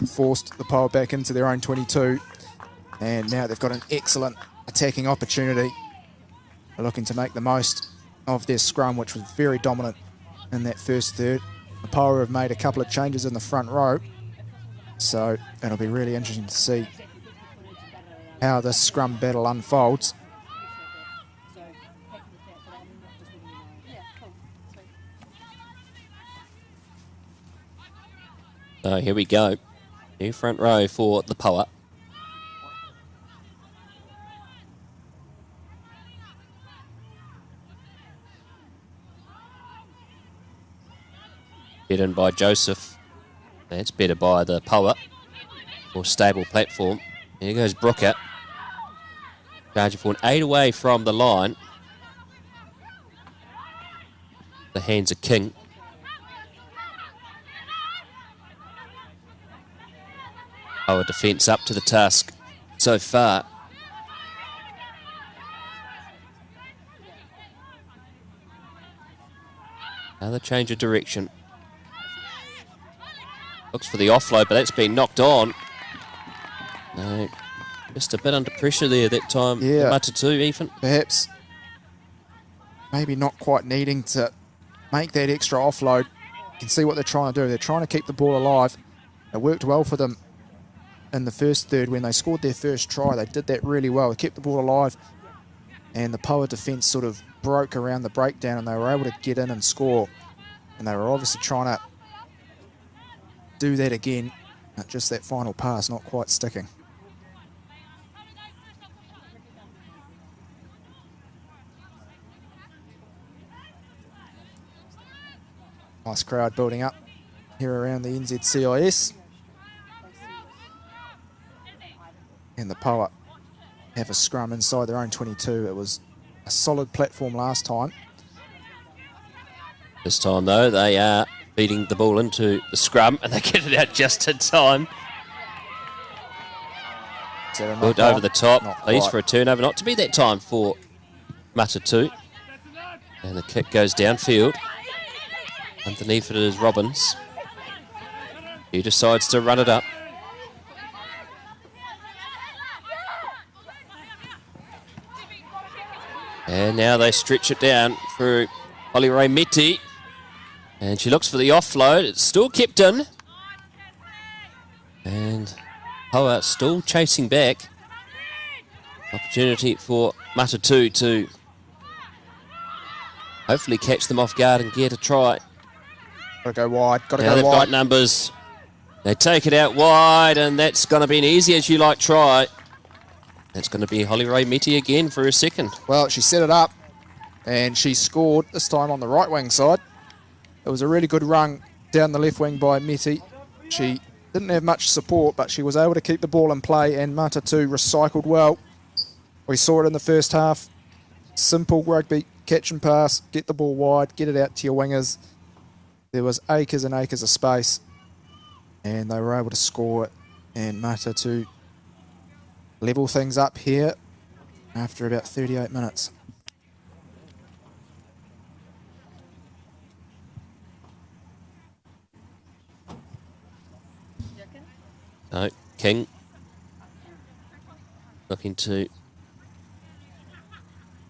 Forced the Poua back into their own 22. And now they've got an excellent attacking opportunity. They're looking to make the most of their scrum, which was very dominant in that first third. The Poua have made a couple of changes in the front row. So it'll be really interesting to see how this scrum battle unfolds. So here we go. New front row for the Poua. Hit in by Joseph. That's better by the Poua. More stable platform. Here goes Brooker. Charging for an 8 away from the line. The hands are king. Poua defence up to the task so far. Another change of direction. Looks for the offload, but that's been knocked on. No, just a bit under pressure there that time. Yeah. Matatū even. Perhaps maybe not quite needing to make that extra offload. You can see what they're trying to do. They're trying to keep the ball alive. It worked well for them in the first third when they scored their first try. They did that really well. They kept the ball alive, and the Poua defence sort of broke around the breakdown, and they were able to get in and score. And they were obviously trying to do that again. Just that final pass not quite sticking. Nice crowd building up here around the NZCIS. And the Poua have a scrum inside their own 22. It was a solid platform last time. This time, though, they are feeding the ball into the scrum, and they get it out just in time. Good over the top, leads for a turnover. Not to be that time for Matatū. And the kick goes downfield. Underneath it is Robbins. He decides to run it up. And now they stretch it down through Holly-Ray Meti. And she looks for the offload. It's still kept in. And Poua still chasing back. Opportunity for Matatū to hopefully catch them off guard and get a try. Got to go wide. Got to Now go they've wide. got numbers. They take it out wide, and that's going to be an easy as you like try. That's going to be Holly-Ray Meti again for a second. Well, she set it up, and she scored, this time on the right wing side. It was a really good run down the left wing by Meti. She didn't have much support, but she was able to keep the ball in play, and Matatū recycled well. We saw it in the first half. Simple rugby, catch and pass, get the ball wide, get it out to your wingers. There was acres and acres of space. and they were able to score and Matatū level things up here after about 38 minutes. No, King looking to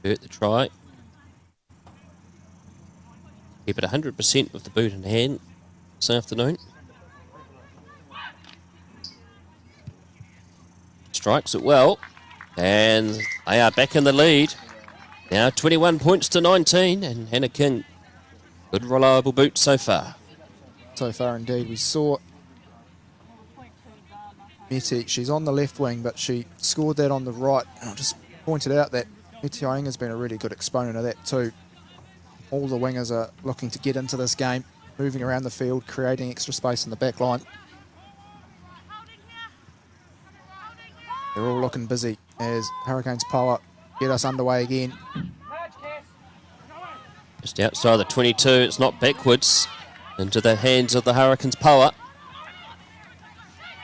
hurt the try. Keep it 100% with the boot in hand this afternoon. Strikes it well, and they are back in the lead. Now 21 points to 19, and Hannah King, good reliable boot so far. So far indeed. We saw Meti, she's on the left wing, but she scored that on the right. And I just pointed out that Meti has been a really good exponent of that too. All the wingers are looking to get into this game, moving around the field, creating extra space in the back line. They're all looking busy as Hurricanes Poua get us underway again. Just outside the 22, it's not backwards into the hands of the Hurricanes Poua.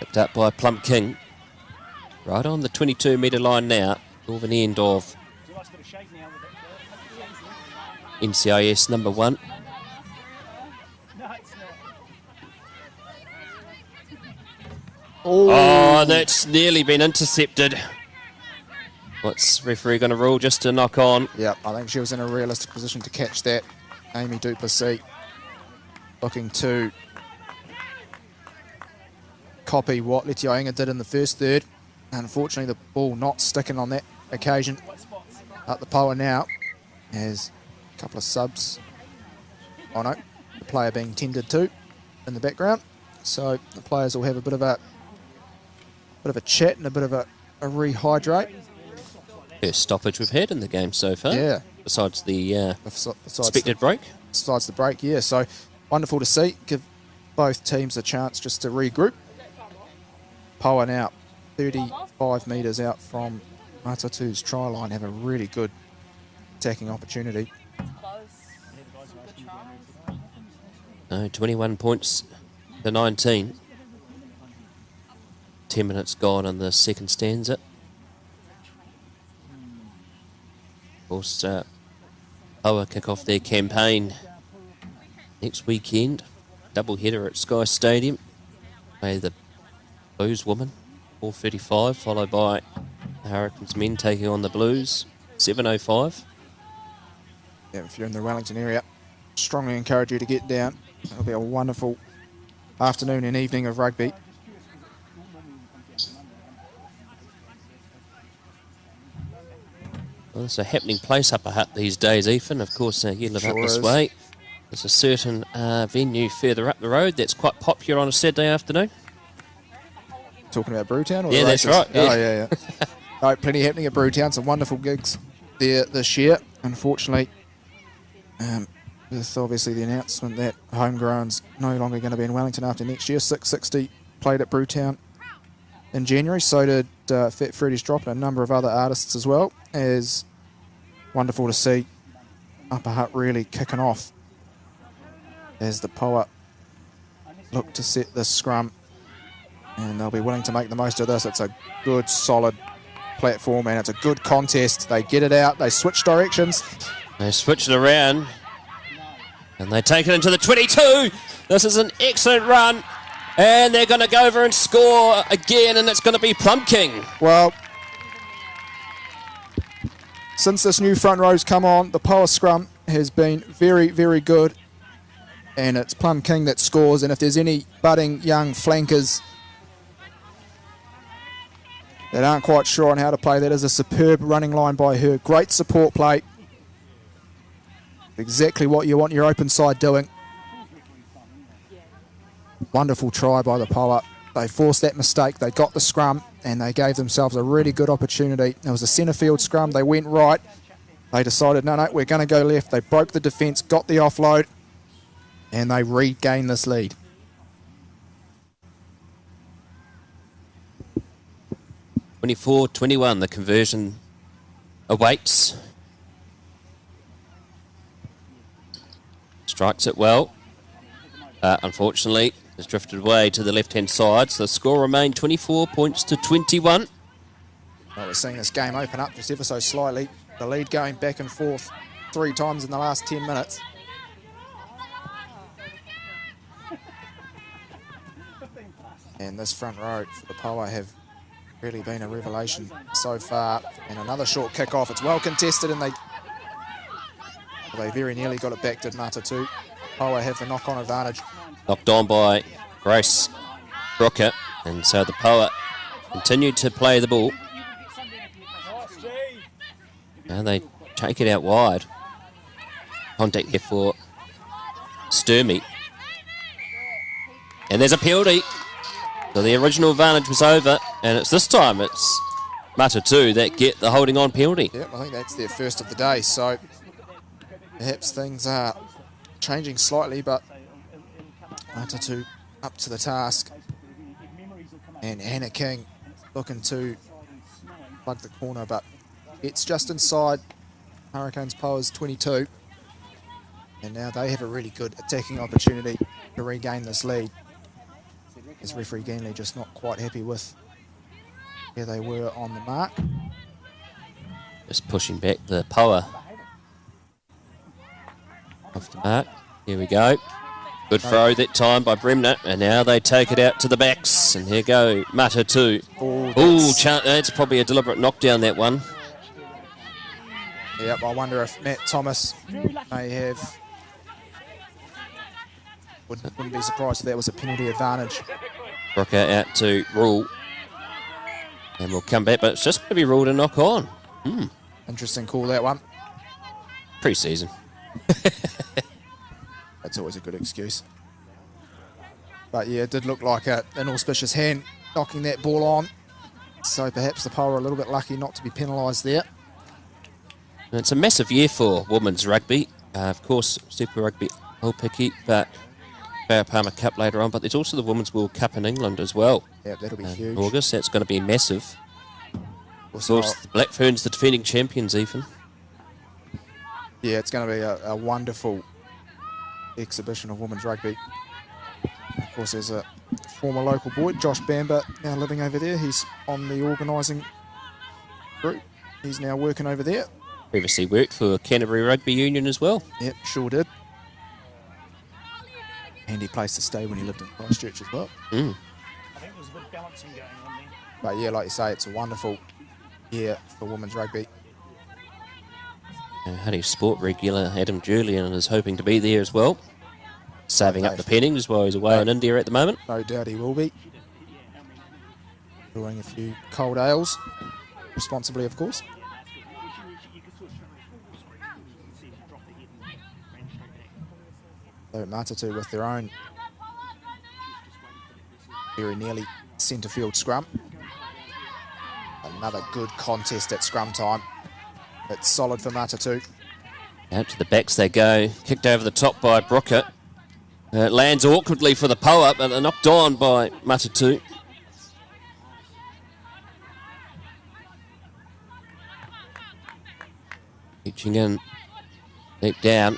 Picked up by Plum King. Right on the 22-metre line now, northern end of NCIS number 1. Oh, that's nearly been intercepted. What's referee going to rule? Just to knock on? Yeah, I think she was in a realistic position to catch that. Amy Duplessis looking to copy what Letioinga did in the first third. Unfortunately, the ball not sticking on that occasion. Up the Poua now as a couple of subs. Oh no, the player being tended to in the background. So the players will have a bit of a chat and a bit of a rehydrate. First stoppage we've had in the game so far. Yeah. Besides the expected break. Besides the break, yeah. So wonderful to see. Give both teams a chance just to regroup. Poua now 35 metres out from Matatū's try line, have a really good attacking opportunity. 21 points to 19. 10 minutes gone on the second stanza. Of course, Poua kick off their campaign next weekend. Double header at Sky Stadium. Play the Blues women, 4:35, followed by the Hurricanes men taking on the Blues, 7:05. Yeah, if you're in the Wellington area, strongly encourage you to get down. It'll be a wonderful afternoon and evening of rugby. Well, it's a happening place up a Hutt these days, Ethan. Of course, you live up this way. There's a certain venue further up the road that's quite popular on a Saturday afternoon. Talking about Brewtown? Or yeah, that's right. Yeah. Oh, yeah. No, plenty happening at Brewtown. Some wonderful gigs there this year. Unfortunately, with obviously the announcement that homegrown's no longer going to be in Wellington after next year. 660 played at Brewtown in January. So did Fat Freddy's Drop and a number of other artists as well. It's wonderful to see Upper Hutt really kicking off as the Poua look to set this scrum. And they'll be willing to make the most of this. It's a good, solid platform, and it's a good contest. They get it out. They switch directions. They switch it around, and they take it into the 22. This is an excellent run, and they're going to go over and score again, and it's going to be Plum King. Well, since this new front row's come on, the Poua scrum has been very, very good, and it's Plum King that scores. And if there's any budding young flankers that aren't quite sure on how to play, that is a superb running line by her. Great support play. Exactly what you want your open side doing. Wonderful try by the Poua. They forced that mistake. They got the scrum and they gave themselves a really good opportunity. It was a centre field scrum. They went right. They decided, no, we're going to go left. They broke the defence, got the offload, and they regained this lead. 24-21, the conversion awaits. Strikes it well. Unfortunately, has drifted away to the left-hand side. So the score remained 24 points to 21. Well, we're seeing this game open up just ever so slightly. The lead going back and forth 3 times in the last 10 minutes. And this front row for the Poua have really been a revelation so far. And another short kick-off. It's well contested, and they very nearly got it back, did Matatū. Poua have the knock-on advantage. Knocked on by Grace Brooker, and so the Poua continued to play the ball. Now they take it out wide. Contact here for Sturmey. And there's a penalty. So the original advantage was over, and it's this time it's Matatū that get the holding on penalty. Yeah, I think that's their first of the day, so perhaps things are changing slightly, but Matatū up to the task. And Hannah King looking to plug the corner, but it's just inside Hurricanes Poua's 22. And now they have a really good attacking opportunity to regain this lead. As referee Ganley just not quite happy with where they were on the mark. Just pushing back the Poua off the mark. Here we go. Good throw that time by Bremner, and now they take it out to the backs. And here go Matatū. That's probably a deliberate knockdown, that one. Yep, I wonder if Matt Thomas may have... Wouldn't be surprised if that was a penalty advantage. Brooker out to rule. And we'll come back, but it's just going to be ruled a knock on. Interesting call, that one. Pre-season. That's always a good excuse. But yeah, it did look like an auspicious hand knocking that ball on. So perhaps the Poua are a little bit lucky not to be penalised there. And it's a massive year for women's rugby. Of course, Super Rugby Aupiki, but Palmer Cup later on. But there's also the Women's World Cup in England as well. Yeah, that'll be huge. August, that's going to be massive. Of course, the Black Ferns, the defending champions even. Yeah, it's going to be a wonderful exhibition of women's rugby. Of course, there's a former local boy, Josh Bamber, now living over there. He's on the organising group. He's now working over there. Previously worked for Canterbury Rugby Union as well. Yep, sure did. Handy place to stay when he lived in Christchurch as well. I think there's a bit of balancing going on there. But yeah, like you say, it's a wonderful year for women's rugby. Huddy Sport regular Adam Julian is hoping to be there as well. Saving up the pennings while he's away in India at the moment. No doubt he will be. Brewing a few cold ales, responsibly of course. So Matatū with their own very nearly centre field scrum. Another good contest at scrum time. It's solid for Matatū. Out to the backs they go. Kicked over the top by Brooker. It lands awkwardly for the Poua, but they're knocked on by Matatū. Reaching in, deep down.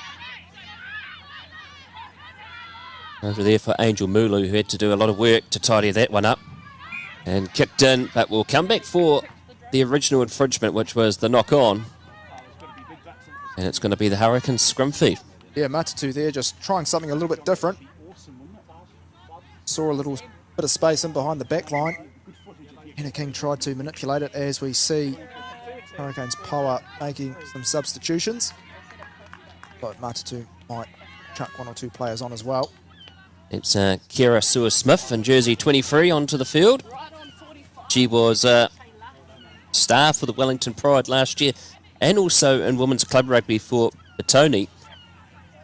Over there for Angel Mulu, who had to do a lot of work to tidy that one up. And kicked in, but we'll come back for the original infringement, which was the knock-on. And it's going to be the Hurricanes scrum feed. Yeah, Matatū there just trying something a little bit different. Saw a little bit of space in behind the back line. Hannah King tried to manipulate it, as we see Hurricanes Poua making some substitutions. But Matatū might chuck 1 or 2 players on as well. It's Kira Sewer-Smith in jersey 23 onto the field. She was star for the Wellington Pride last year and also in women's club rugby for Petone.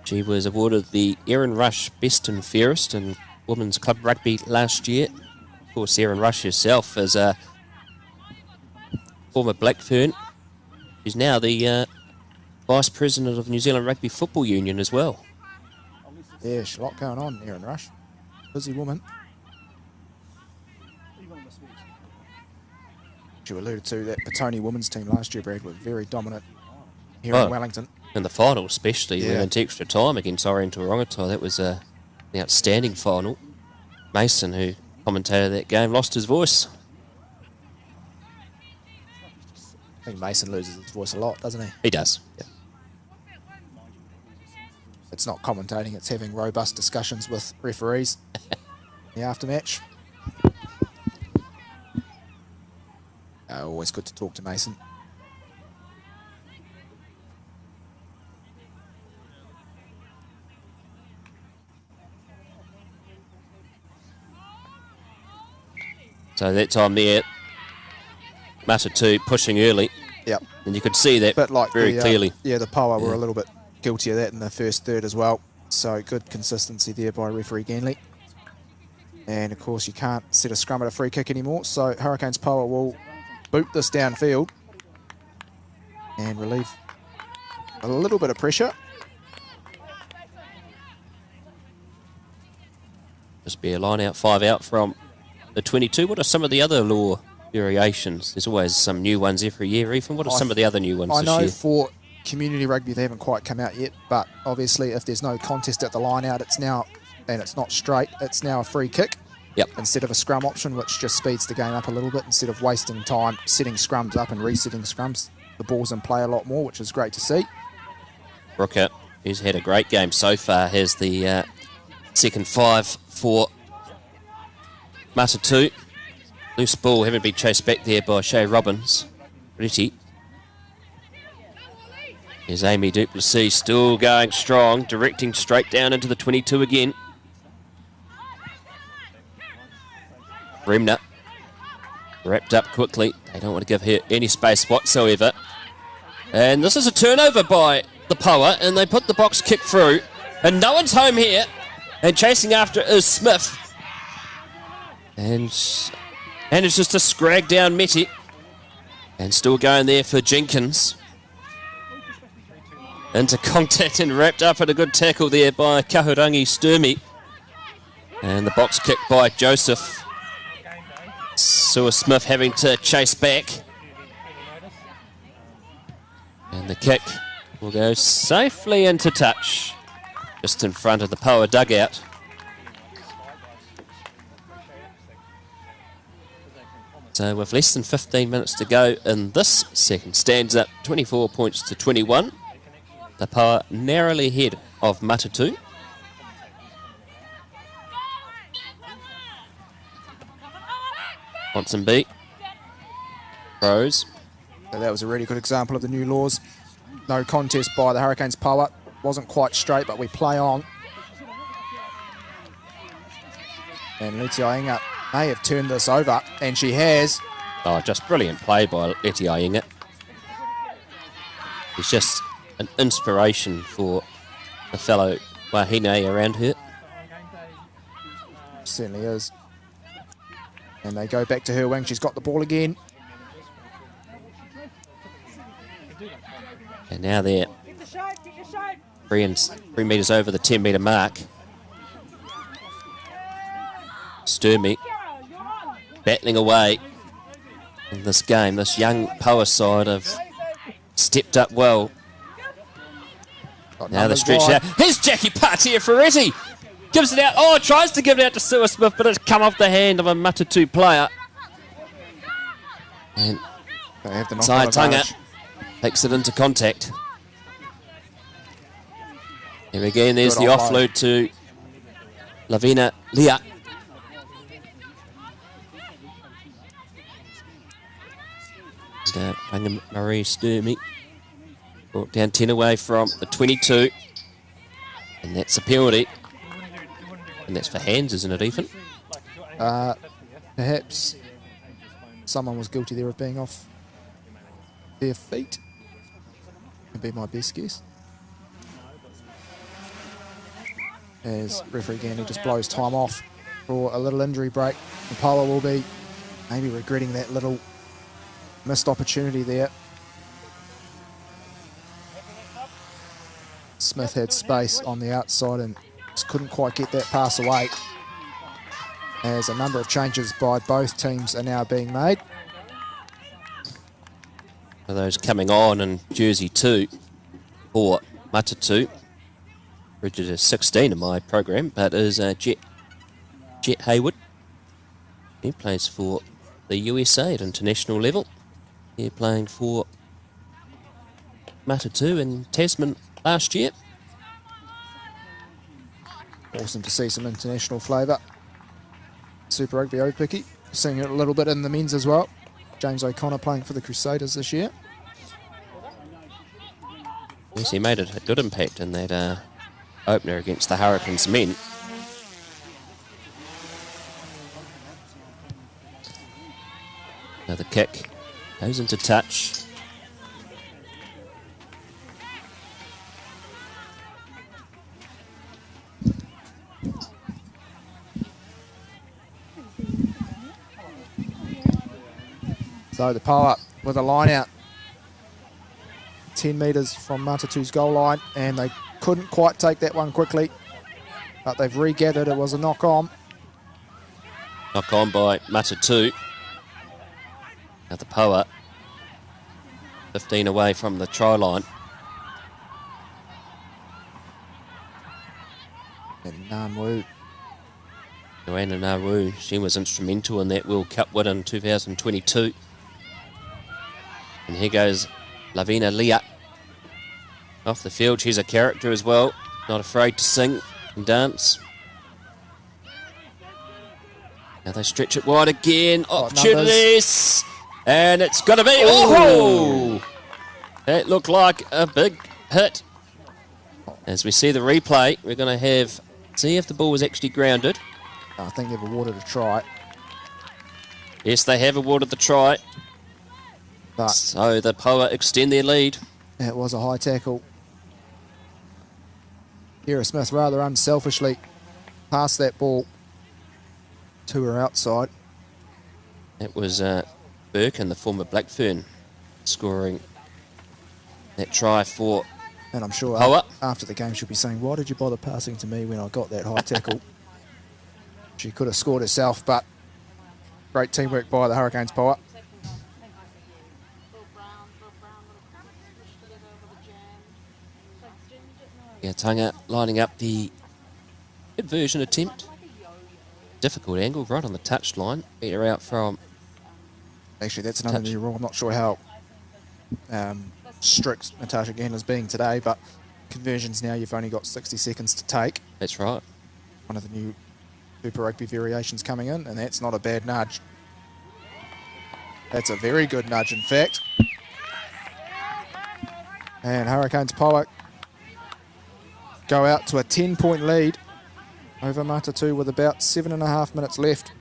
She was awarded the Erin Rush Best and Fairest in women's club rugby last year. Of course, Erin Rush herself is a former Black Fern. She's now the Vice President of New Zealand Rugby Football Union as well. Yeah, there's a lot going on, Erin Rush. Busy woman. You alluded to that Petone women's team last year, Brad, were very dominant here in Wellington. In the final especially, we went into extra time against Oriental Rangatahi. That was an outstanding final. Mason, who commentated that game, lost his voice. I think Mason loses his voice a lot, doesn't he? He does. Yeah. It's not commentating, it's having robust discussions with referees in the aftermatch. Always good to talk to Mason. So that time there, Matatū pushing early. Yep. And you could see that very clearly. Yeah, the Poua were a little bit guilty of that in the first third as well. So good consistency there by referee Ganley. And of course you can't set a scrum at a free kick anymore. So Hurricanes Poua will boot this downfield and relieve a little bit of pressure. Just be a line out, 5 out from the 22. What are some of the other law variations? There's always some new ones every year, Ethan. What are some of the other new ones this year? I know for community rugby they haven't quite come out yet, but obviously if there's no contest at the line out, it's now, and it's not straight, it's now a free kick. Yep. Instead of a scrum option, which just speeds the game up a little bit. Instead of wasting time setting scrums up and resetting scrums, the ball's in play a lot more, which is great to see. Brooker, who's had a great game so far, has the second 5 for Matatū. Loose ball, having been chased back there by Shay Robbins. Ritti. Here's Amy Duplessis still going strong, directing straight down into the 22 again. Bremner wrapped up quickly. They don't want to give her any space whatsoever. And this is a turnover by the Poua, and they put the box kick through. And no one's home here. And chasing after is Smith. And manages to scrag down Meti. And still going there for Jenkins. Into contact and wrapped up at a good tackle there by Kahurangi Sturmey. And the box kick by Joseph. Sue Smith having to chase back. And the kick will go safely into touch. Just in front of the Poua dugout. So with less than 15 minutes to go in this second stanza, 24 points to 21. The Poua narrowly ahead of Matatū. Ponsonby. Rose. So that was a really good example of the new laws. No contest by the Hurricanes Poua. Wasn't quite straight, but we play on. And Leti Ainga may have turned this over, and she has. Oh, just brilliant play by Leti Ainga. He's just an inspiration for the fellow Wahine around her. Certainly is. And they go back to her wing. She's got the ball again. And now they're 3 metres over the 10-metre mark. Sturmey battling away in this game. This young Poua side have stepped up well. Now the stretch out. Here's Jackie Patia Ferretti. Gives it out. Oh, tries to give it out to Sue Smith, but it's come off the hand of a Matatū player. And Saitunga takes it into contact. Here again, there's the offload to Lavina Lia. And Marie Sturmey brought down 10 away from the 22. And that's a penalty. And that's for hands, isn't it, Ethan? Perhaps someone was guilty there of being off their feet. Would be my best guess. As referee Gandy just blows time off for a little injury break. The Poua will be maybe regretting that little missed opportunity there. Smith had space on the outside and just couldn't quite get that pass away. As a number of changes by both teams are now being made. For those coming on in jersey 2 for Matatū. Bridget is 16 in my program, but is Jet Jet Hayward. He plays for the USA at international level. He's playing for Matatū in Tasman last year. Awesome to see some international flavour. Super Rugby Aupiki. Seeing it a little bit in the men's as well. James O'Connor playing for the Crusaders this year. Yes, he made a good impact in that opener against the Hurricanes men. Now the kick goes into touch. So the Poua with a line out. 10 metres from Matatū's goal line, and they couldn't quite take that one quickly, but they've regathered. It was a knock on. Knock on by Matatū. Now the Poua, 15 away from the try line. And Nanwu. Joanna Nauru, she was instrumental in that World Cup win in 2022. And here goes Lavina Leah. Off the field, she's a character as well. Not afraid to sing and dance. Now they stretch it wide again. Opportunities! And it's going to be... Oh! That looked like a big hit. As we see the replay, we're going to have... See if the ball was actually grounded. I think they've awarded a try. Yes, they have awarded the try. But so the Poua extend their lead. It was a high tackle. Kira Smith rather unselfishly passed that ball to her outside. It was Birkin, the former Blackfern, scoring that try for And I'm sure Poua. After the game she'll be saying, why did you bother passing to me when I got that high tackle? She could have scored herself, but great teamwork by the Hurricanes Poua. Yeah, Tanga lining up the inversion attempt. Difficult angle, right on the touch line. Beat her out from... Actually, that's another new rule. I'm not sure how strict Natasha Gandler's being today, but conversions now, you've only got 60 seconds to take. That's right. One of the new Super Rugby variations coming in, and that's not a bad nudge. That's a very good nudge, in fact. And Hurricanes Poua go out to a 10-point lead over Matatū with about 7.5 minutes left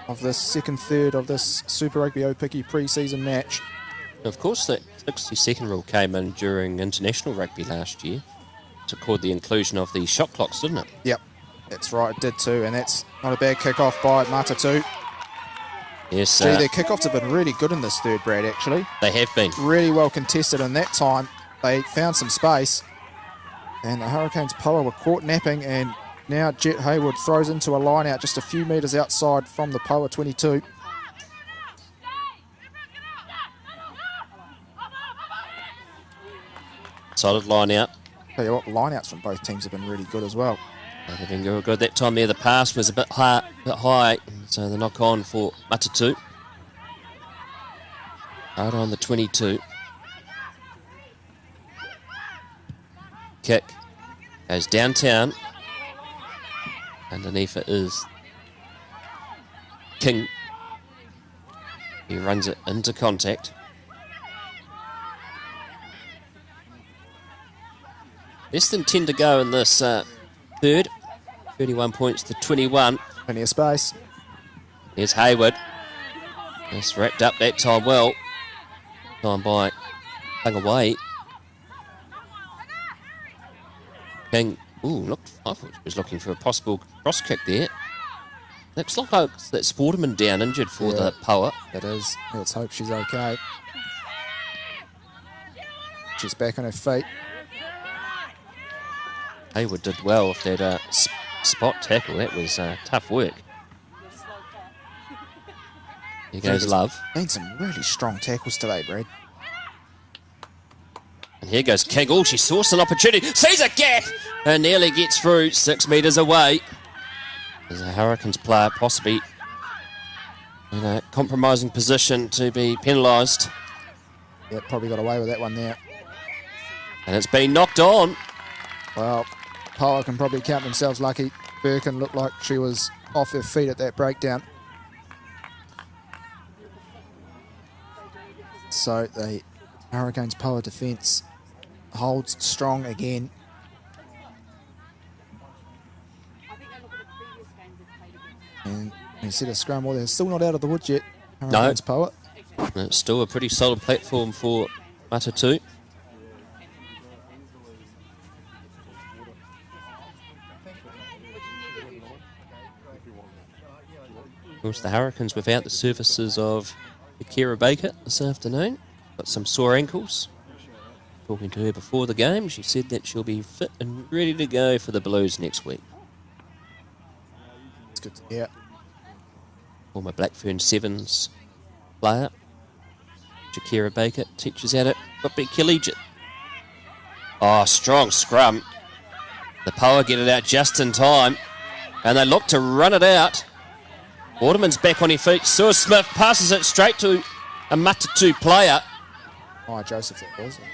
of this second third of this Super Rugby Aupiki pre-season match. Of course, that 60-second rule came in during international rugby last year to call the inclusion of the shot clocks, didn't it? Yep, that's right, it did too, and that's not a bad kick-off by Matatū. Yes, Gee, their kick-offs have been really good in this third, Brad, actually. they have been. Really well contested in that time. They found some space, and the Hurricanes Poua were caught napping, and now Jet Hayward throws into a line out just a few metres outside from the Poua 22. Solid line out. Tell you what, line-outs from both teams have been really good as well. They've been good. That time there, the pass was a bit high, so the knock on for Matatū. Right on the 22. Kick goes downtown. Underneath it is King. He runs it into contact. Less than 10 to go in this third. 31 points to 21. Plenty of space. Here's Hayward. Just wrapped up that time well. Time by hung away. King, I thought he was looking for a possible cross kick there. Looks like that Sporterman down injured for the Poua. It is. Let's hope she's okay. She's back on her feet. Hayward did well with that spot tackle. That was tough work. Here goes Love. Been some really strong tackles today, Brad. And here goes Kingle. She saw an opportunity, sees a gap, and nearly gets through 6 metres away. There's a Hurricanes player possibly in a compromising position to be penalised. Yeah, probably got away with that one there. And it's been knocked on. Well, Poua can probably count themselves lucky. Birkin looked like she was off her feet at that breakdown. So the Hurricanes Poua defence holds strong again. And instead of scrum, well, they're still not out of the woods yet. Hurricanes Poua. It's still a pretty solid platform for Matatū. Of course, the Hurricanes without the services of Akira Baker this afternoon. Got some sore ankles. Talking to her before the game, she said that she'll be fit and ready to go for the Blues next week. It's good to hear. Former Blackfern Sevens player, Akira Baker, teaches out at Rugby Collegiate. Oh, strong scrum. The Poua get it out just in time, and they look to run it out. Waterman's back on her feet. Sue Smith passes it straight to a Matatū player. Oh, Joseph, that was it.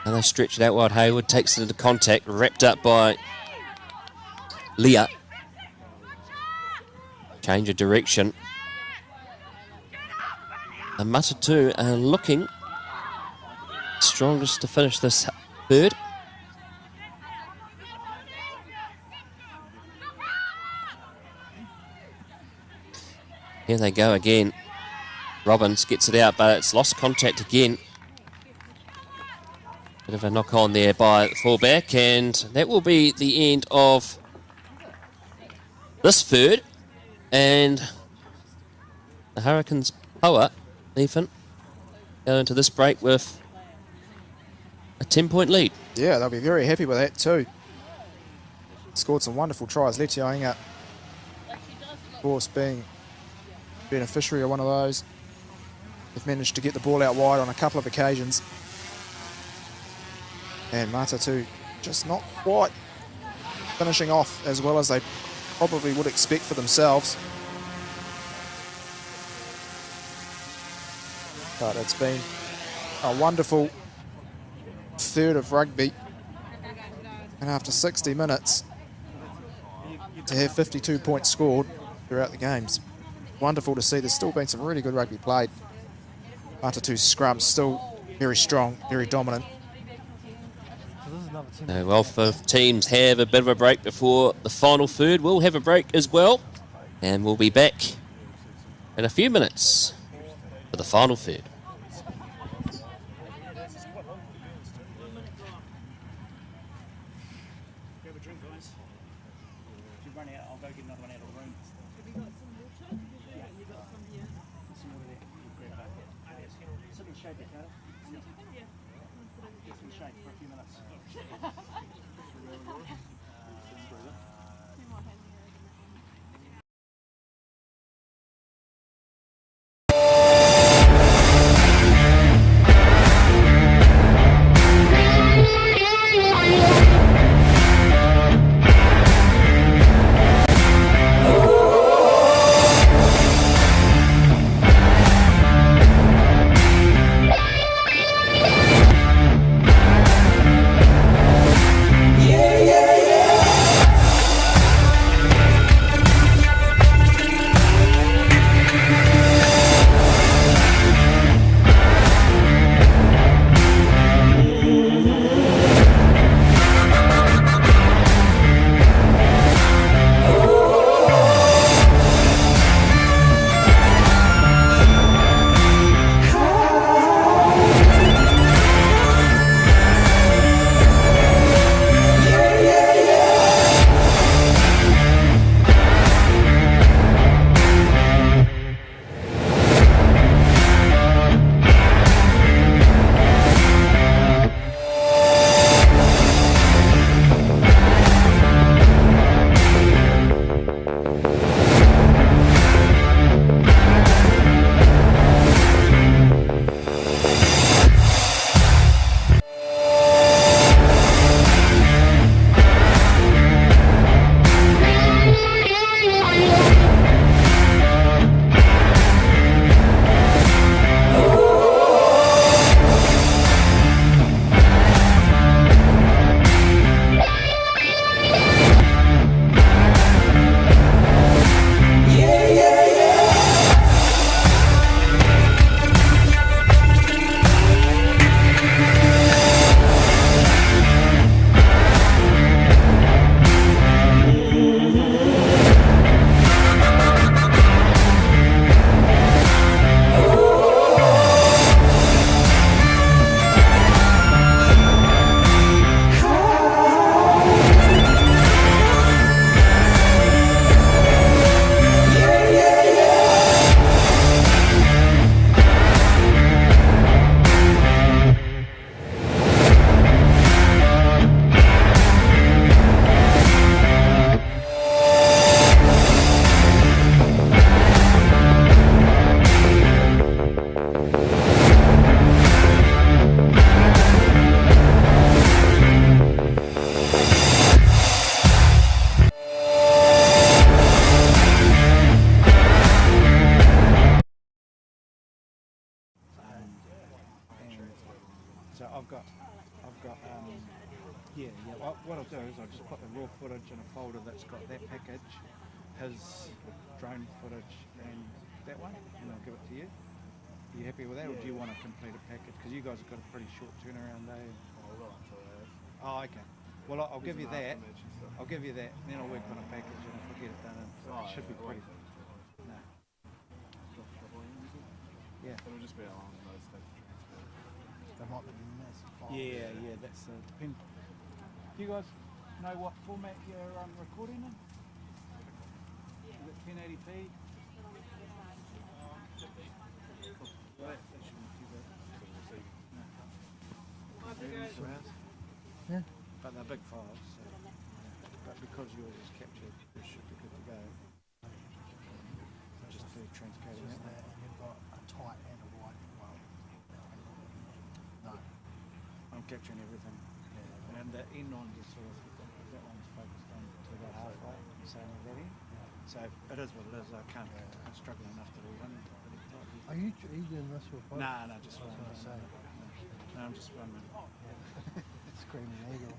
And they stretch it out wide. Hayward takes it into contact, wrapped up by Leah. Change of direction. The Matatū are looking strongest to finish this third. Here they go again. Robbins gets it out, but it's lost contact again. Bit of a knock on there by the fullback, and that will be the end of this third. And the Hurricanes Poua, Ethan, go into this break with a 10-point lead. Yeah, they'll be very happy with that too. Scored some wonderful tries. Letioinga, of course, being beneficiary of one of those. They've managed to get the ball out wide on a couple of occasions. And Matatū just not quite finishing off as well as they probably would expect for themselves. But it's been a wonderful third of rugby. And after 60 minutes, to have 52 points scored throughout the games. Wonderful to see. There's still been some really good rugby played. Matatū's scrum still very strong, very dominant. Well, both teams have a bit of a break before the final third. We'll have a break as well, and we'll be back in a few minutes for the final third. Yeah, yeah, yeah. I've got, yeah. What I'll do is I'll just put the raw footage in a folder that's got that package, his drone footage, and that one, and I'll give it to you. Are you happy with that, or do you want to complete a package? Because you guys have got a pretty short turnaround day. Oh, okay. Well, I'll give you that. I'll give you that, and then I'll work on a package, and if I get it done, it should be pretty. No. Yeah. It'll just be along those steps. They might be massive files. Yeah, that's depend. Do you guys know what format you're recording in? Is it 1080p? That shouldn't be too bad. Yeah. But they're big files, so, but because yours is captured, it should be good to go. Just do transcoding it. And you've got a tight and a wide. Well, no. I'm capturing everything. Yeah. And the end ones are sort of, that one's focused on to about halfway, same with that end. So it is what it is. I can't, I'm struggling enough to rerun it. Are you doing this with both? No, just one. No, I'm just one. Screaming eagle.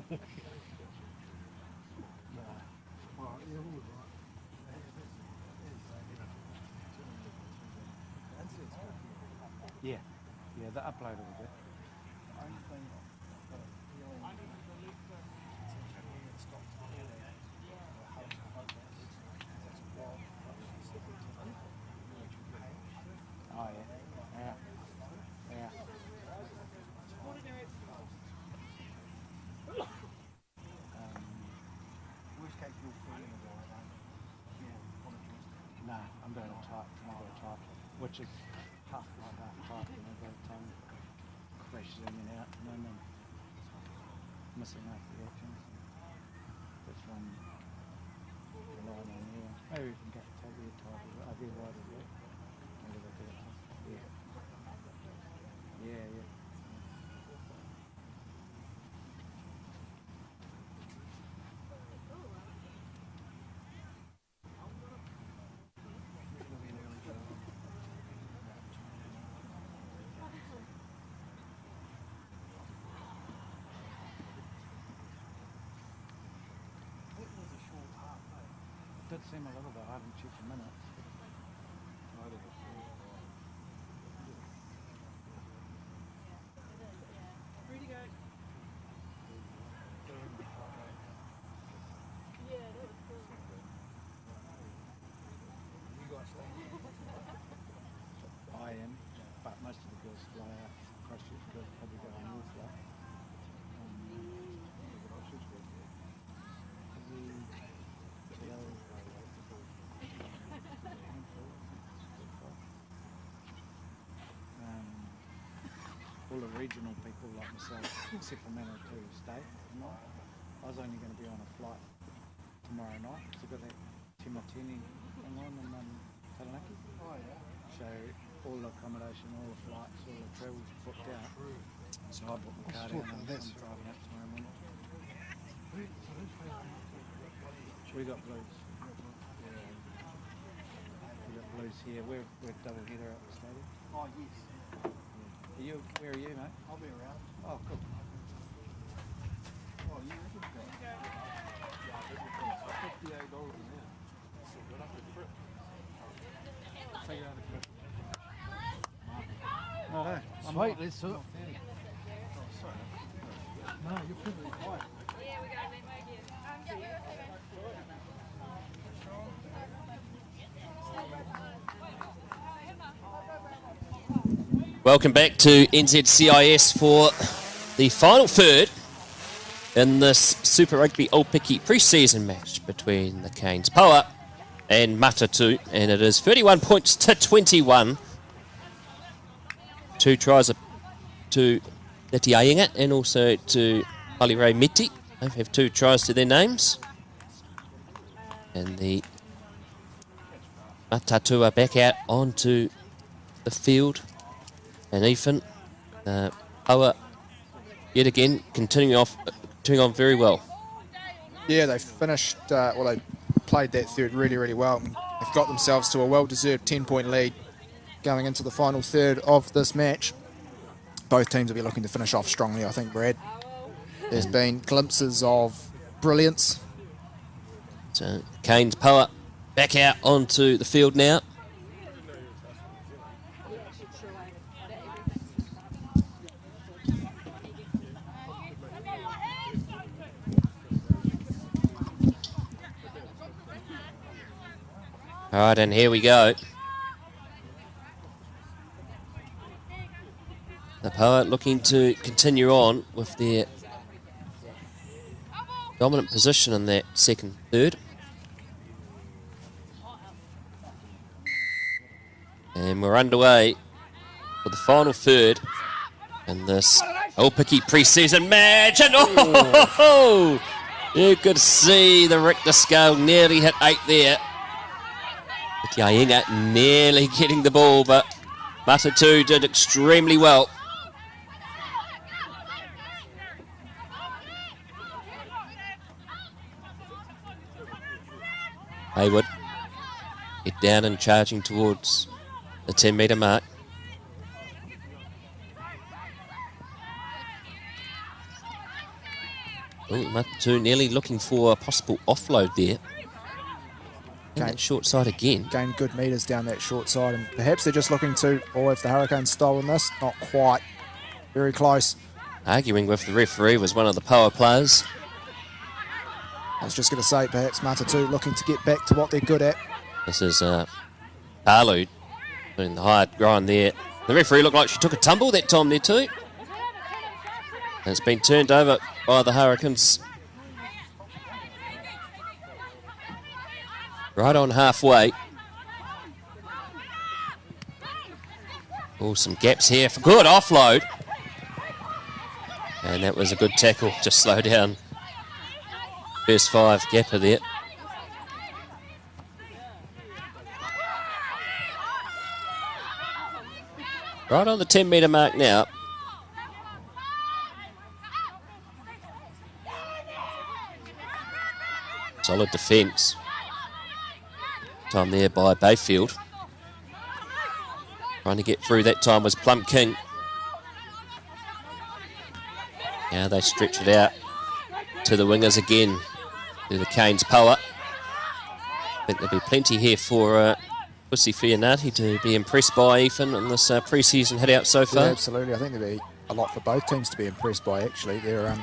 No. Well, yeah, all right. Yeah, the upload will be. Oh yeah. Worst case you'll fill in a while, no, I'm doing it tight, which is half tight, you know, by the time it crashes in and out, and then I'm missing half the actions. That's one relying on here. Maybe we can get take the tight, I'll be wide as well. Maybe they'll do it. Yeah. It did seem a little bit, I haven't checked the minutes. I am, but most of the girls fly out across the girls probably go north way. All the regional people like myself, except for Matatū, stay tonight. I was only going to be on a flight tomorrow night, so I've got that Timatini online in Taranaki. Oh yeah. So all the accommodation, all the flights, all the travel's booked out. So I booked my car down and I'm driving out tomorrow morning. We got blues. We got blues here. We're double header at the stadium. Oh yes. Where are you, mate? I'll be around. Oh, cool. Oh, you reckon? $58 now. So good up the front. Take it out of the front. No, sweet, let's do it. Oh, sorry. No, you're perfectly quiet. Yeah, we got it. Welcome back to NZCIS for the final third in this Super Rugby Aupiki pre-season match between the Canes Poua and Matatū, and it is 31 points to 21. 2 tries to Neti Ainga and also to Palirai Miti. They have 2 tries to their names. And the Matatū are back out onto the field. And Ethan, Poua, yet again, continuing on very well. Yeah, they finished, they played that third really, really well. They've got themselves to a well-deserved 10-point lead going into the final third of this match. both teams will be looking to finish off strongly, I think, Brad. There's been glimpses of brilliance. So Kane's Poua back out onto the field now. All right, and here we go. The Poua looking to continue on with their dominant position in that second third. And we're underway for the final third in this Aupiki pre-season match. And oh, you could see the Richter scale nearly hit 8 there. Yainga nearly getting the ball, but Matatū did extremely well. Haywood, get down and charging towards the 10-metre mark. Oh, Matatū nearly looking for a possible offload there. And that short side again. Gained good metres down that short side, and perhaps they're just looking to, or if the Hurricanes stolen this, not quite. Very close. Arguing with the referee was one of the Poua players. I was just going to say, perhaps Matatū looking to get back to what they're good at. This is Palu doing the hard grind there. The referee looked like she took a tumble that time there too. And it's been turned over by the Hurricanes. Right on halfway. Oh, some gaps here for good offload. And that was a good tackle to slow down. First 5 gapper there. Right on the 10-metre mark now. Solid defence. Time there by Bayfield. Trying to get through that time was Plum King. Now they stretch it out to the wingers again, to the Canes Poua. I think there'll be plenty here for Pussy Fianati to be impressed by, Ethan, in this pre-season head-out so far. Yeah, absolutely. I think there'll be a lot for both teams to be impressed by, actually. The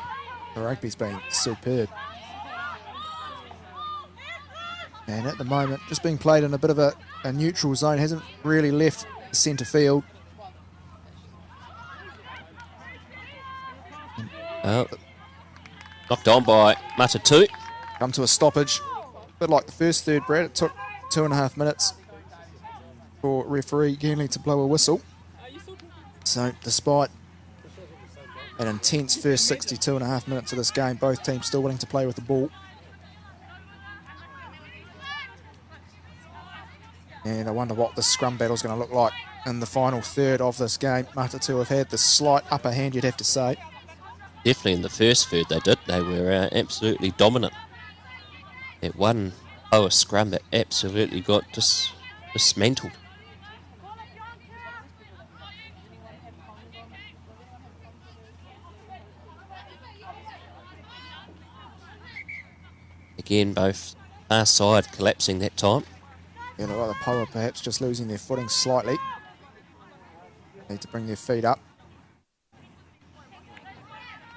rugby's been superb. And at the moment, just being played in a bit of a neutral zone, hasn't really left the centre field. Knocked on by Matatū. Come to a stoppage. A bit like the first third, Brad. It took 2.5 minutes for referee Ganley to blow a whistle. So despite an intense first 62.5 minutes of this game, both teams still willing to play with the ball. And I wonder what the scrum battle is going to look like in the final third of this game. Matatū have had the slight upper hand, you'd have to say. Definitely in the first third they did. They were absolutely dominant. That one Poua scrum that absolutely got dismantled. Again, both far side collapsing that time. Yeah, the other Poua perhaps just losing their footing slightly. Need to bring their feet up.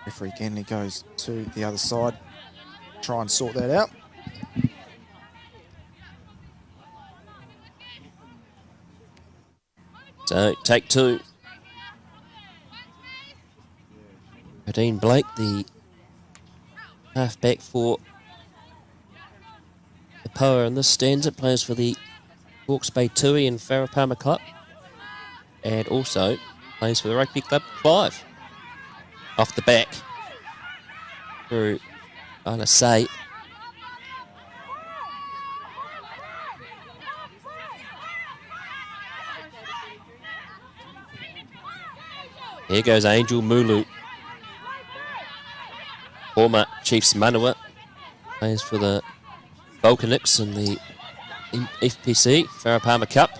Referee Ganley goes to the other side. Try and sort that out. So, take 2. Dean Blake, the halfback for the Poua in this stanza, plays for the Hawke's Bay Tui and Farapama Club, and also plays for the Rugby Club Clive. Off the back through Anasay. Here goes Angel Mulu. Former Chiefs Manawa. Plays for the Volcanics in the FPC Farapama Cup.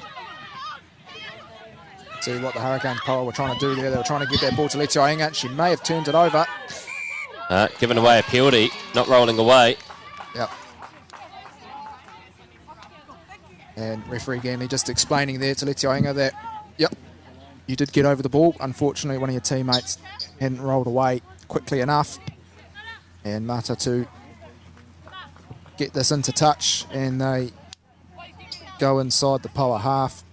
See what the Hurricanes Poua were trying to do there. They were trying to give that ball to Letioinga. She may have turned it over. Giving away a penalty, not rolling away. Yep. And referee Ganley just explaining there to Letioinga that, yep, you did get over the ball. Unfortunately, one of your teammates hadn't rolled away quickly enough. And Matatū get this into touch, and they go inside the Poua half.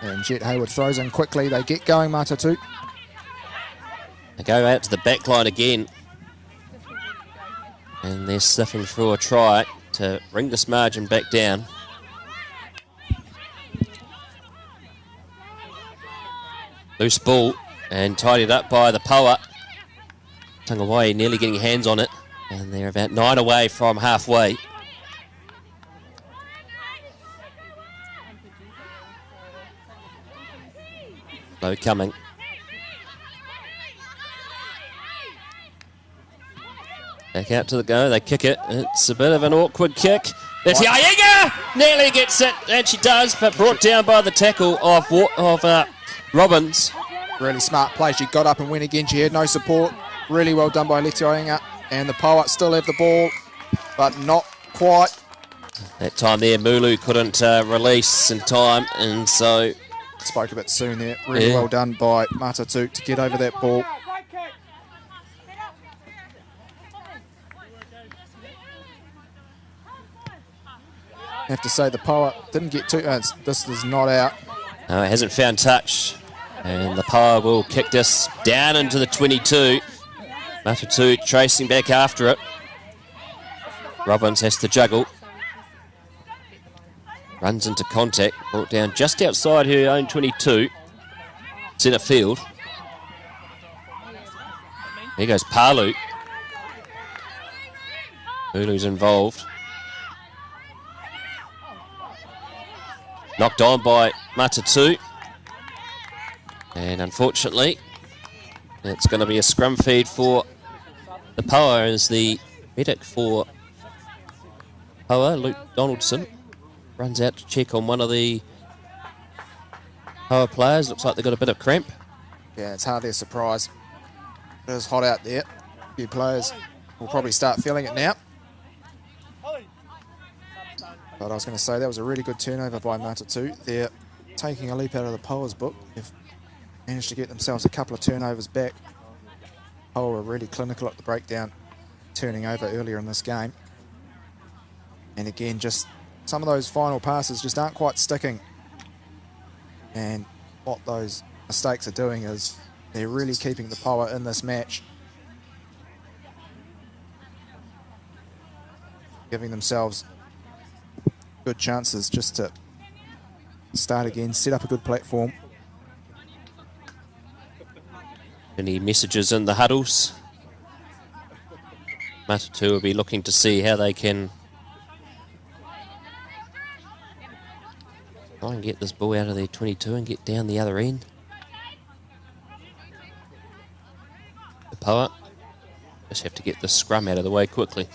And Jet Hayward throws in quickly. They get going, Matatū. They go out to the back line again. And they're sniffing through a try to bring this margin back down. Loose ball and tidied up by the Poua. Tangawai nearly getting hands on it. And they're about 9 away from halfway. Low coming. Back out to the go, they kick it. It's a bit of an awkward kick. That's Letioinga! Nearly gets it, and she does, but brought down by the tackle of Robbins. Really smart play. She got up and went again. She had no support. Really well done by Letioinga. And the Poua still have the ball, but not quite. That time there, Mulu couldn't release in time, and so... Spoke a bit soon there. Really well done by Matatū to get over that ball. I have to say the Poua didn't get too... this is not out. No, it hasn't found touch. And the Poua will kick this down into the 22. Matatū tracing back after it. Robbins has to juggle. Runs into contact, brought down just outside her own 22. Centre field. There goes Palu. Ulu's involved. Knocked on by Matatū. And unfortunately, it's going to be a scrum feed for the Poua as the medic for Poua, Luke Donaldson, runs out to check on one of the Poua players. Looks like they've got a bit of cramp. Yeah, it's hardly a surprise. It is hot out there. A few players will probably start feeling it now. But I was going to say that was a really good turnover by Matatū. They're taking a leap out of the Poua's book. They've managed to get themselves a couple of turnovers back. Poua were really clinical at the breakdown, turning over earlier in this game. And again, just some of those final passes just aren't quite sticking. And what those mistakes are doing is they're really keeping the Poua in this match, giving themselves good chances just to start again, set up a good platform. Any messages in the huddles? Matatū will be looking to see how they can try and get this ball out of their 22 and get down the other end. The Poua just have to get the scrum out of the way quickly.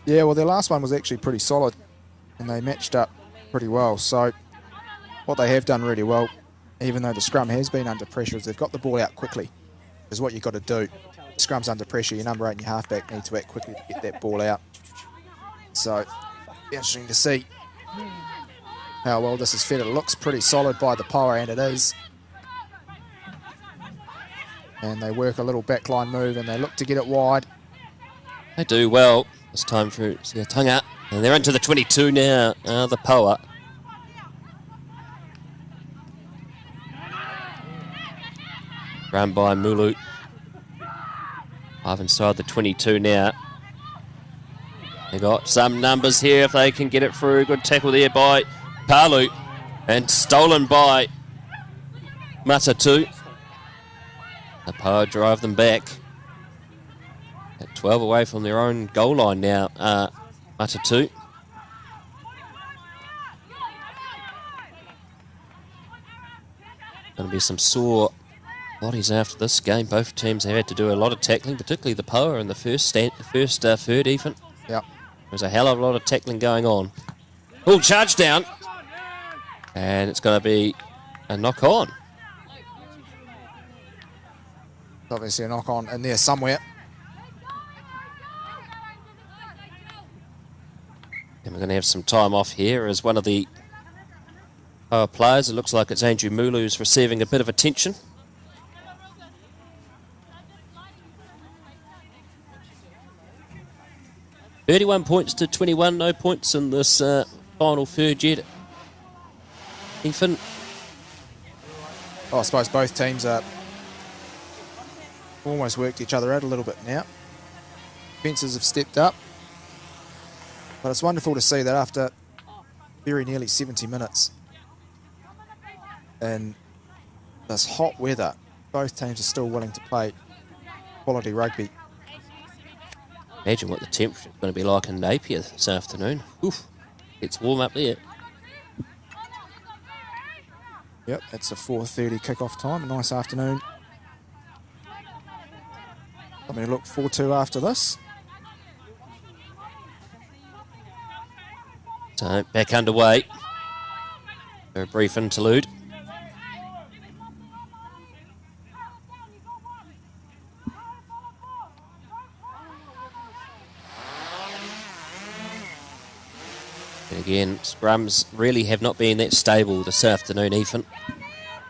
Yeah, well, their last one was actually pretty solid and they matched up pretty well. So what they have done really well, even though the scrum has been under pressure, is they've got the ball out quickly, is what you've got to do. The scrum's under pressure, your number 8 and your halfback need to act quickly to get that ball out. So, interesting to see how well this is fed. It looks pretty solid by the Poua, and it is. And they work a little backline move, and they look to get it wide. They do well. This time through Siatunga. And they're into the 22 now, the Poua. Run by Mulu. I've inside the 22 now. They got some numbers here if they can get it through. Good tackle there by Palu. And stolen by Matatū. The Poua drive them back. At 12 away from their own goal line now, Matatū. Going to be some sore bodies after this game. Both teams have had to do a lot of tackling, particularly the Poua in the first third even. Yep. There's a hell of a lot of tackling going on. Oh, charge down. And it's going to be a knock on. Obviously a knock on in there somewhere. And we're going to have some time off here as one of the Poua players, it looks like it's Andrew Mulu, who's receiving a bit of attention. $31 points to 21, no points in this final third yet. Ethan. I suppose both teams are almost worked each other out a little bit now. Defences have stepped up. But it's wonderful to see that after very nearly 70 minutes in this hot weather, both teams are still willing to play quality rugby. Imagine what the temperature is going to be like in Napier this afternoon. Oof, it's warm up there. Yep, it's a 4:30 kick-off time, a nice afternoon. Something to look forward to after this. So back underway for a brief interlude. And again, scrums really have not been that stable this afternoon, Ethan.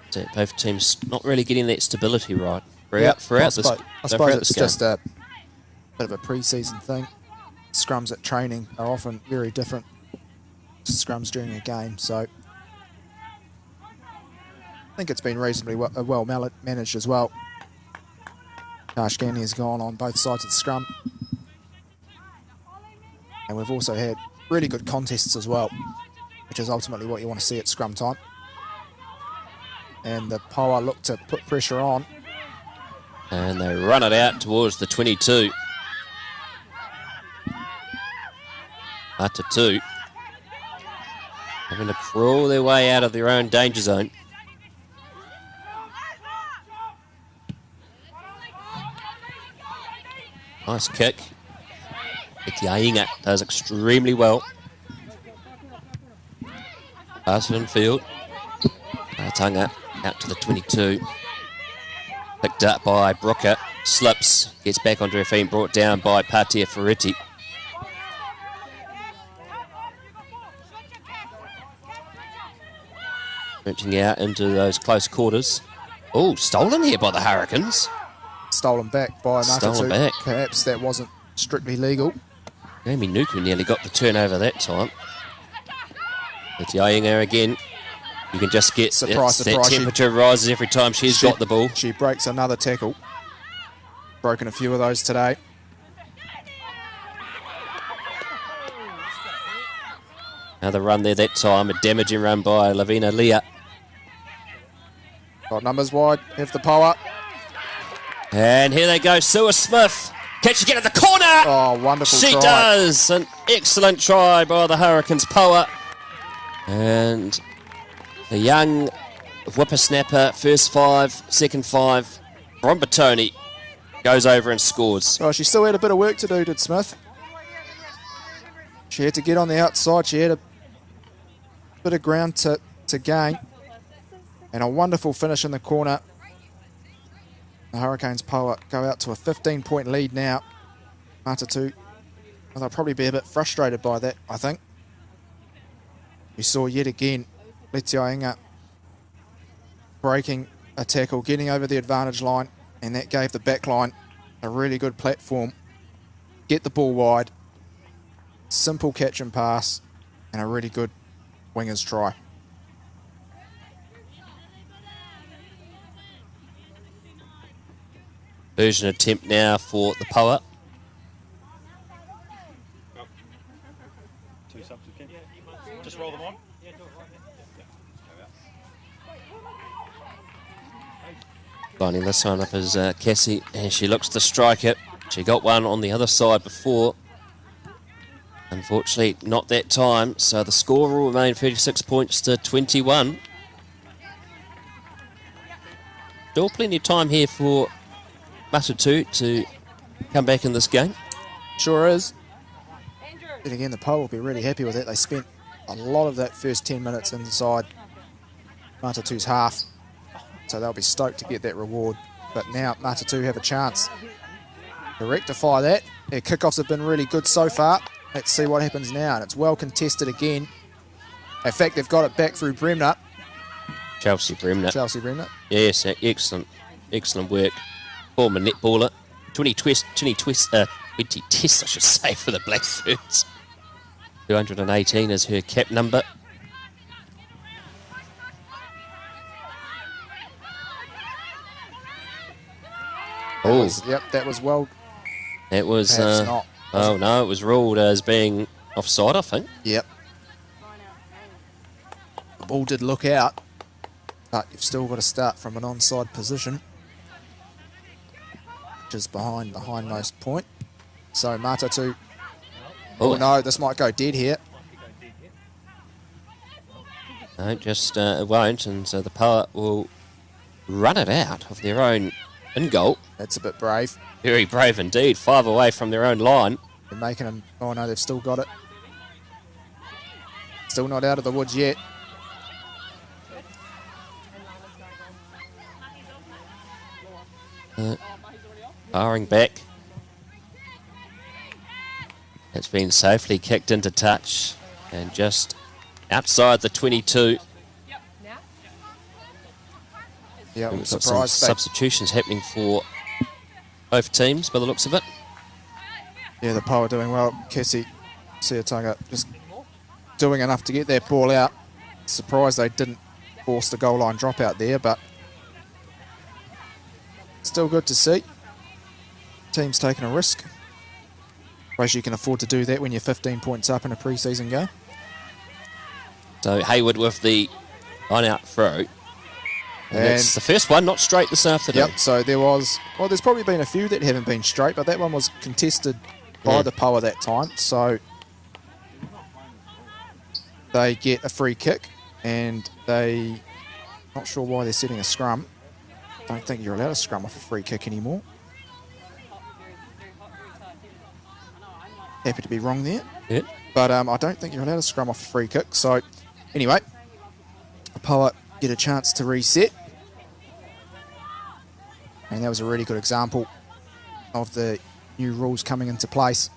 So both teams not really getting that stability right throughout this it's game. just a bit of a pre-season thing. Scrums at training are often very different to scrums during a game, so I think it's been reasonably well managed as well. Tashkani has gone on both sides of the scrum, and we've also had really good contests as well, which is ultimately what you want to see at scrum time. And the Poua look to put pressure on. And they run it out towards the 22. Matatū having to crawl their way out of their own danger zone. Nice kick. Itiainga does extremely well. Pass it in field. Tanga out to the 22. Picked up by Brooker. Slips. Gets back onto her feet. Brought down by Patia Ferretti. Reaching out into those close quarters. Oh, stolen here by the Hurricanes. Stolen back by Matatū. Stolen back. Perhaps that wasn't strictly legal. Jamie Nuku nearly got the turnover that time. It's Yainga again. You can just get Surprise. that temperature rises every time she's got the ball. She breaks another tackle. Broken a few of those today. Another run there that time. A damaging run by Lavina Leah. Got numbers wide. Have the Poua. And here they go. Sue Smith. Can she get at the corner? Oh, wonderful she try. Does. An excellent try by the Hurricanes Poua. And the young whippersnapper, first five, second five, from Batoni, goes over and scores. Oh, she still had a bit of work to do, did Smith. She had to get on the outside. She had a bit of ground to gain. And a wonderful finish in the corner. The Hurricanes Poua go out to a 15-point lead now. Matatū, well, they'll probably be a bit frustrated by that, I think. We saw yet again Letiainga breaking a tackle, getting over the advantage line, and that gave the back line a really good platform. Get the ball wide, simple catch and pass, and a really good winger's try. Version attempt now for the Poua. Two subs again. Just roll them on. Lining this one up as Cassie, and she looks to strike it. She got one on the other side before. Unfortunately, not that time, so the score will remain 36 points to 21. Still plenty of time here for Matatū to come back in this game. Sure is. And again, the Poua will be really happy with that. They spent a lot of that first 10 minutes inside Matatū's half. So they'll be stoked to get that reward. But now Matatū have a chance to rectify that. Their kickoffs have been really good so far. Let's see what happens now. And it's well contested again. In fact, they've got it back through Bremner. Chelsea Bremner. Chelsea Bremner. Yes, excellent. Excellent work. Former netballer. 20 tests, I should say, for the Black Ferns. 218 is her cap number. Oh, Yep, that was well. that was. Not. Oh no, it was ruled as being offside, I think. Yep. The ball did look out, but you've still got to start from an onside position, which is behind the hindmost point. So Matatū. Oh no, this might go dead here. No, just it won't, and so the Poua will run it out of their own in goal. That's a bit brave. Very brave indeed. 5 away from their own line. They're making them. Oh no, they've still got it. Still not out of the woods yet. Firing back. It's been safely kicked into touch and just outside the 22. Yeah, I'm We've got some surprised. substitutions happening for both teams by the looks of it. Yeah, the Poua doing well. Kessie Siataga just doing enough to get that ball out. Surprised they didn't force the goal line dropout there, but still good to see. Team's taking a risk. Suppose you can afford to do that when you're 15 points up in a pre-season game. So Hayward with the line-out throw. And that's the first one, not straight this afternoon. Yep, so there was, well, there's probably been a few that haven't been straight, but that one was contested by the Poua that time. So they get a free kick, and they, not sure why they're setting a scrum. Don't think you're allowed to scrum off a free kick anymore. Happy to be wrong there. Yeah. But I don't think you're allowed to scrum off a free kick. So anyway, Poua get a chance to reset. And that was a really good example of the new rules coming into place.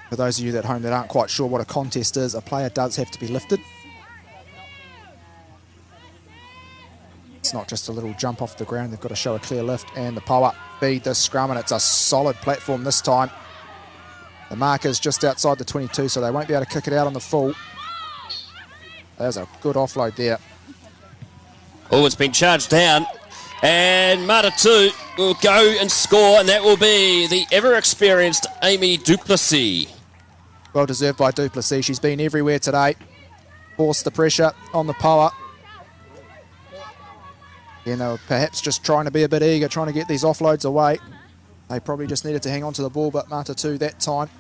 For those of you at home that aren't quite sure what a contest is, a player does have to be lifted. It's not just a little jump off the ground. They've got to show a clear lift. And the Poua feed this scrum, and it's a solid platform this time. The marker's just outside the 22, so they won't be able to kick it out on the full. There's a good offload there. Oh, it's been charged down. And Matatū will go and score, and that will be the ever-experienced Amy Duplessis. Well deserved by Duplessis. She's been everywhere today. Forced the pressure on the Poua. You know, perhaps just trying to be a bit eager, trying to get these offloads away. They probably just needed to hang on to the ball, but Matatū that time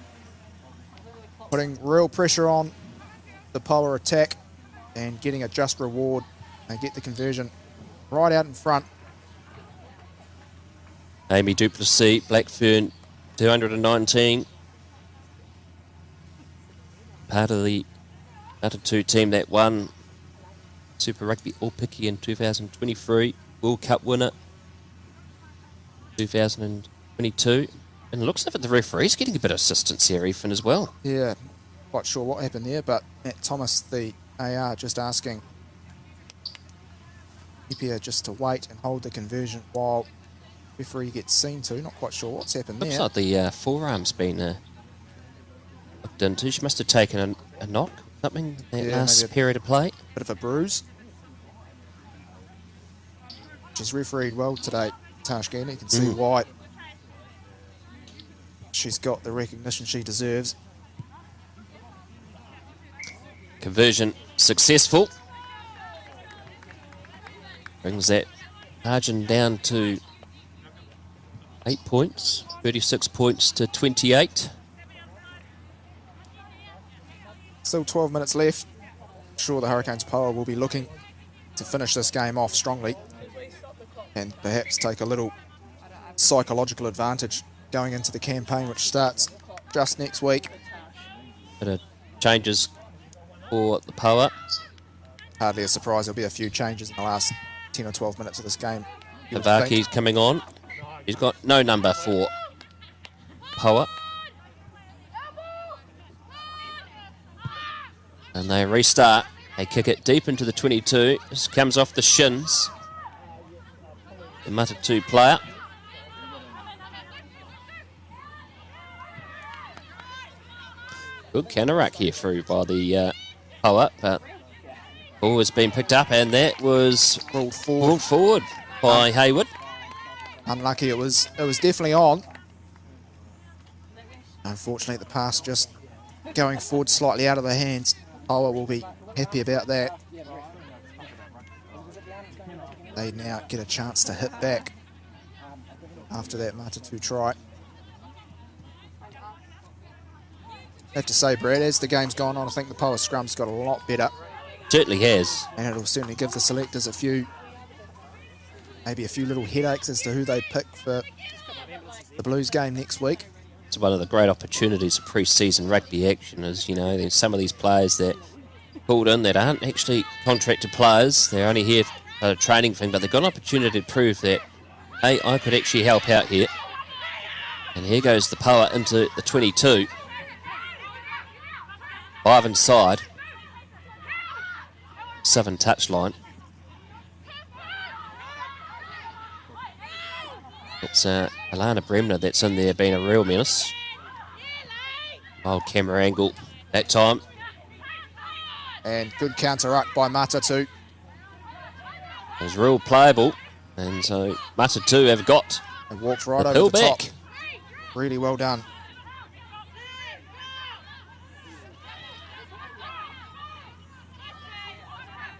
putting real pressure on the Poua attack and getting a just reward and get the conversion right out in front. Amy Duplessis, Blackfern, 219. Part of the Matatū team that won Super Rugby Aupiki in 2023. World Cup winner 2022. And it looks as if the referee's getting a bit of assistance here, Ethan, as well. Yeah, quite sure what happened there, but Matt Thomas, the AR, just asking Ipia just to wait and hold the conversion while referee gets seen to. Not quite sure what's happened there. Looks like the forearm's been looked into. She must have taken a knock, something, that last period of play. Bit of a bruise. She's refereed well today, Tash Gandy. You can see why she's got the recognition she deserves. Conversion successful. Brings that margin down to 8 points, 36 points to 28. Still 12 minutes left. I'm sure the Hurricanes Poua will be looking to finish this game off strongly and perhaps take a little psychological advantage going into the campaign, which starts just next week. Bit of changes for the Poua. hardly a surprise. There'll be a few changes in the last 10 or 12 minutes of this game. Avaki's coming on. He's got no number for Poua. And they restart. They kick it deep into the 22. This comes off the shins. The Matatū player. Good counter-rack here through by the Poua, but ball has been picked up, and that was Rolled forward. brought forward by Hayward. Unlucky, it was definitely on. Unfortunately, the pass just going forward slightly out of their hands. Poua will be happy about that. They now get a chance to hit back after that Matatū try. I have to say, Brad, as the game's gone on, I think the Poua scrum's got a lot better. Certainly has. And it'll certainly give the selectors maybe a few little headaches as to who they pick for the Blues game next week. It's one of the great opportunities of pre-season rugby action is, you know, there's some of these players that pulled in that aren't actually contracted players. They're only here for a training thing, but they've got an opportunity to prove that, hey, I could actually help out here. And here goes the Poua into the 22. 5 inside. 7 touchline. It's Alana Bremner that's in there being a real menace. Old camera angle that time. And good counter-ruck by Matatū. It was real playable. And so Matatū have got And walks right the over hill the top. back. Really well done.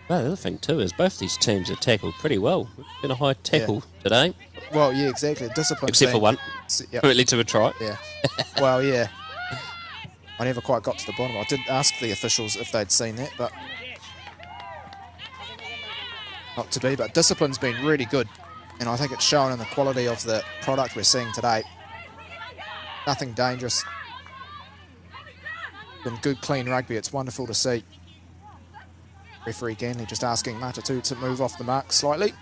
Well, the other thing too is both these teams have tackled pretty well. Been a high tackle today, Well, yeah, exactly. Discipline. except for one. Yeah. Who it led to a try. Yeah. Well, yeah. I never quite got to the bottom. I did ask the officials if they'd seen that, but not to be. But discipline's been really good, and I think it's shown in the quality of the product we're seeing today. Nothing dangerous. Been good, clean rugby. It's wonderful to see. Referee Ganley just asking Matatū to move off the mark slightly.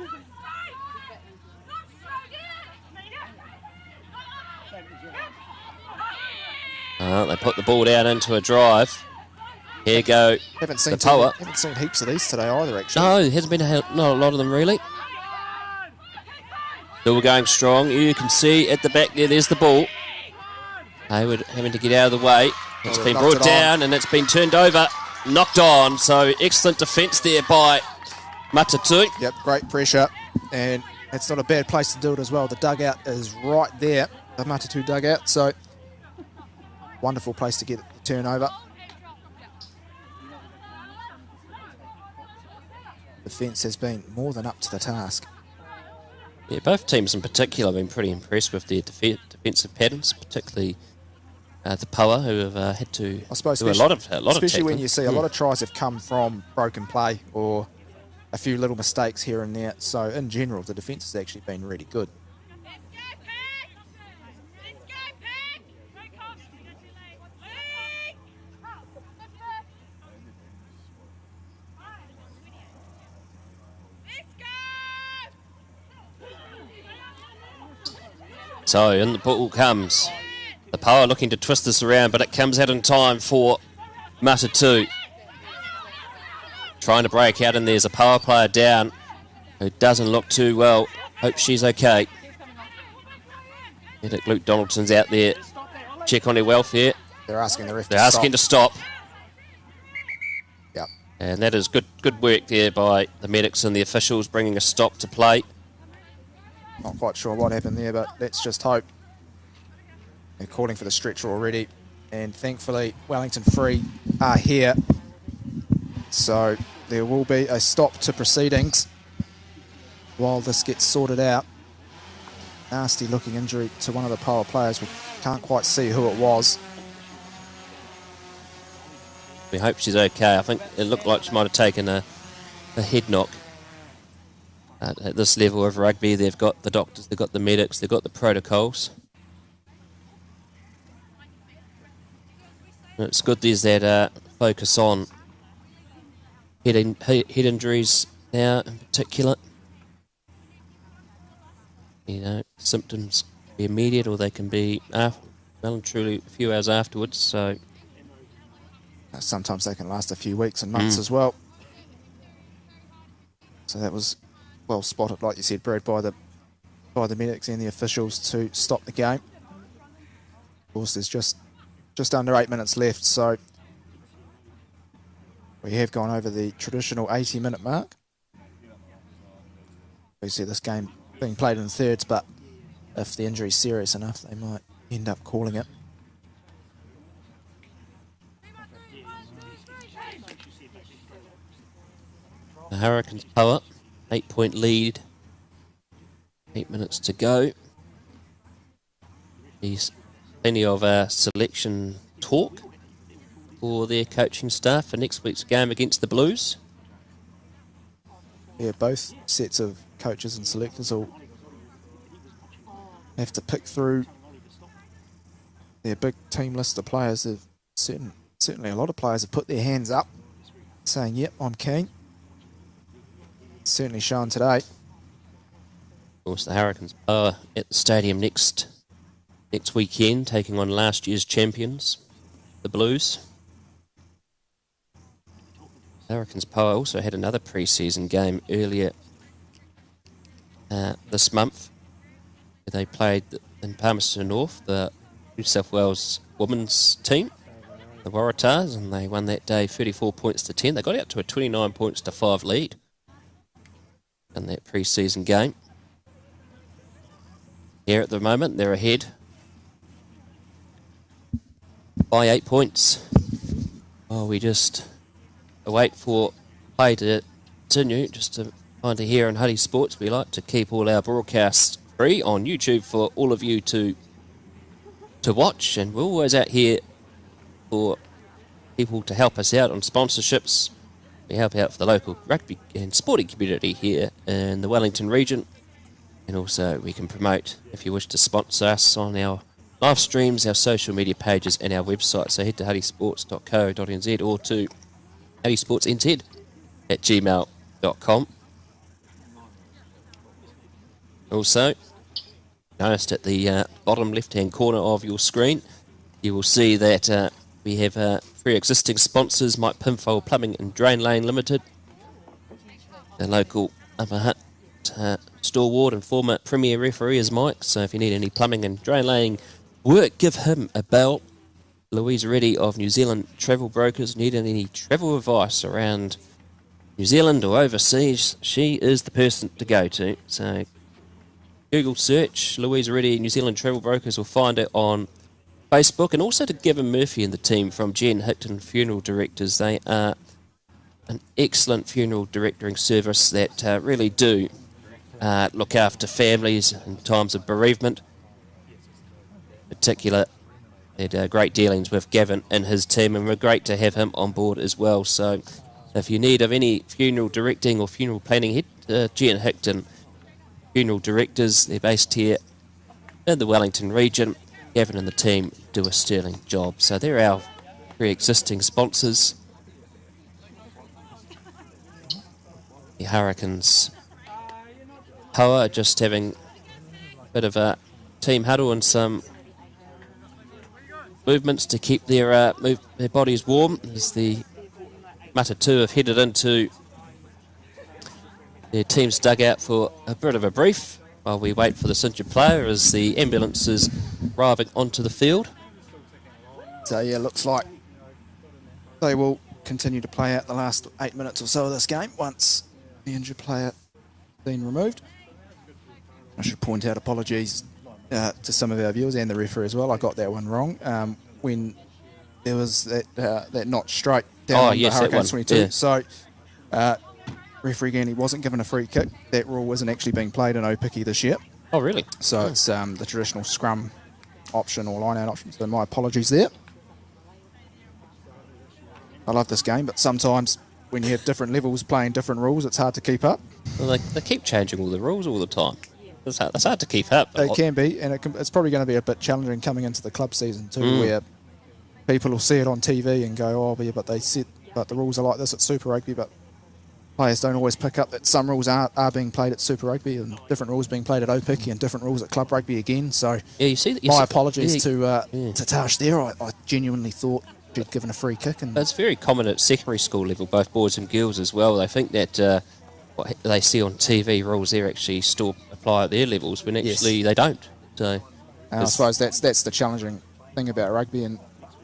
They put the ball down into a drive. Here go Haven't seen the Poua. haven't seen heaps of these today either, actually. No, there hasn't been not a lot of them really. Still going strong. You can see at the back there, there's the ball. Hayward having to get out of the way. It's they've been knocked brought it on. down and it's been turned over. Knocked on. So excellent defence there by Matatū. Yep, great pressure, and it's not a bad place to do it as well. The dugout is right there, the Matatū dugout, so wonderful place to get the turnover. Defence has been more than up to the task. Yeah, both teams in particular have been pretty impressed with their defensive patterns, particularly the Poua, who have had to I suppose, do a lot of especially when tackling. you see a lot of tries have come from broken play or a few little mistakes here and there. So in general, the defence has actually been really good. So in the ball comes. The Poua looking to twist this around, but it comes out in time for Matatū. Trying to break out, and there's a Poua player down who doesn't look too well. Hope she's okay. Medic Luke Donaldson's out there. Check on her welfare. They're asking the ref They're asking to stop. Yep. And that is good work there by the medics and the officials, bringing a stop to play. Not quite sure what happened there, but let's just hope. They're calling for the stretcher already, and thankfully Wellington Free are here. So there will be a stop to proceedings while this gets sorted out. Nasty looking injury to one of the Poua players. We can't quite see who it was. We hope she's okay. I think it looked like she might have taken a head knock. At this level of rugby, they've got the doctors, they've got the medics, they've got the protocols. It's good there's that focus on head injuries now in particular. You know, symptoms can be immediate or they can be well and truly a few hours afterwards. So sometimes they can last a few weeks and months as well. So that was well spotted, like you said, Brad, by the medics and the officials to stop the game. Of course, there's just under 8 minutes left, so we have gone over the traditional 80-minute mark. We see this game being played in thirds, but if the injury is serious enough, they might end up calling it. The Hurricanes Poua, 8-point lead, 8 minutes to go. There's plenty of selection talk for their coaching staff for next week's game against the Blues. Yeah, both sets of coaches and selectors will have to pick through their big team list of players. Certainly a lot of players have put their hands up saying, yep, I'm keen. Certainly shown today. Of course, the Hurricanes are at the stadium next weekend, taking on last year's champions, the Blues. Hurricanes Poua also had another pre-season game earlier this month. They played in Palmerston North, the New South Wales women's team, the Waratahs, and they won that day 34 points to 10. They got out to a 29 points to 5 lead in that pre-season game. Here at the moment, they're ahead by 8 points. Oh, we just await for play to continue. Just to find to here on Hutt Sports, we like to keep all our broadcasts free on YouTube for all of you to watch, and we're always out here for people to help us out on sponsorships. We help out for the local rugby and sporting community here in the Wellington region, and also we can promote if you wish to sponsor us on our live streams, our social media pages and our website. So head to huttysports.co.nz or to huttysportsnz@gmail.com. Also, noticed at the bottom left-hand corner of your screen, you will see that we have three existing sponsors: Mike Pinfold Plumbing and Drain Lane Limited, the local Upper Hutt stalwart and former premier referee is Mike. So if you need any plumbing and drain laying work, give him a bell. Louise Reddy of New Zealand Travel Brokers. Need any travel advice around New Zealand or overseas, she is the person to go to. So Google search Louise Reddy New Zealand Travel Brokers, will find it on Facebook. And also to Gavin Murphy and the team from Jen Hickton Funeral Directors. They are an excellent funeral directoring service that really do look after families in times of bereavement. In particular, had great dealings with Gavin and his team, and we're great to have him on board as well. So if you need of any funeral directing or funeral planning, head to Jen Hickton Funeral Directors. They're based here in the Wellington region. Gavin and the team do a sterling job. So they're our three existing sponsors. The Hurricanes Poua are just having a bit of a team huddle and some movements to keep their bodies warm as the Matatū have headed into their team's dugout for a bit of a brief while we wait for the St. player as the ambulance is arriving onto the field. So yeah, looks like they will continue to play out the last 8 minutes or so of this game once the injured player has been removed. I should point out apologies to some of our viewers and the referee as well. I got that one wrong. When there was that notch straight down the Hurricanes 22. Yeah. So referee again, he wasn't given a free kick. That rule isn't actually being played in Aupiki this year. Oh, really? So it's the traditional scrum option or line-out option. So my apologies there. I love this game, but sometimes when you have different levels playing different rules, it's hard to keep up. Well, they keep changing all the rules all the time. It's hard to keep up. It can be, and it's probably going to be a bit challenging coming into the club season too, where people will see it on TV and go, "Oh, yeah, but the rules are like this at Super Rugby." But players don't always pick up that some rules are being played at Super Rugby and different rules being played at Aupiki and different rules at Club Rugby again. So Yeah, you see that. my apologies to Tash there. I genuinely thought she'd given a free kick. And It's very common at secondary school level, both boys and girls as well. They think that what they see on TV rules there actually still apply at their levels, when actually they don't. So I suppose that's the challenging thing about rugby. And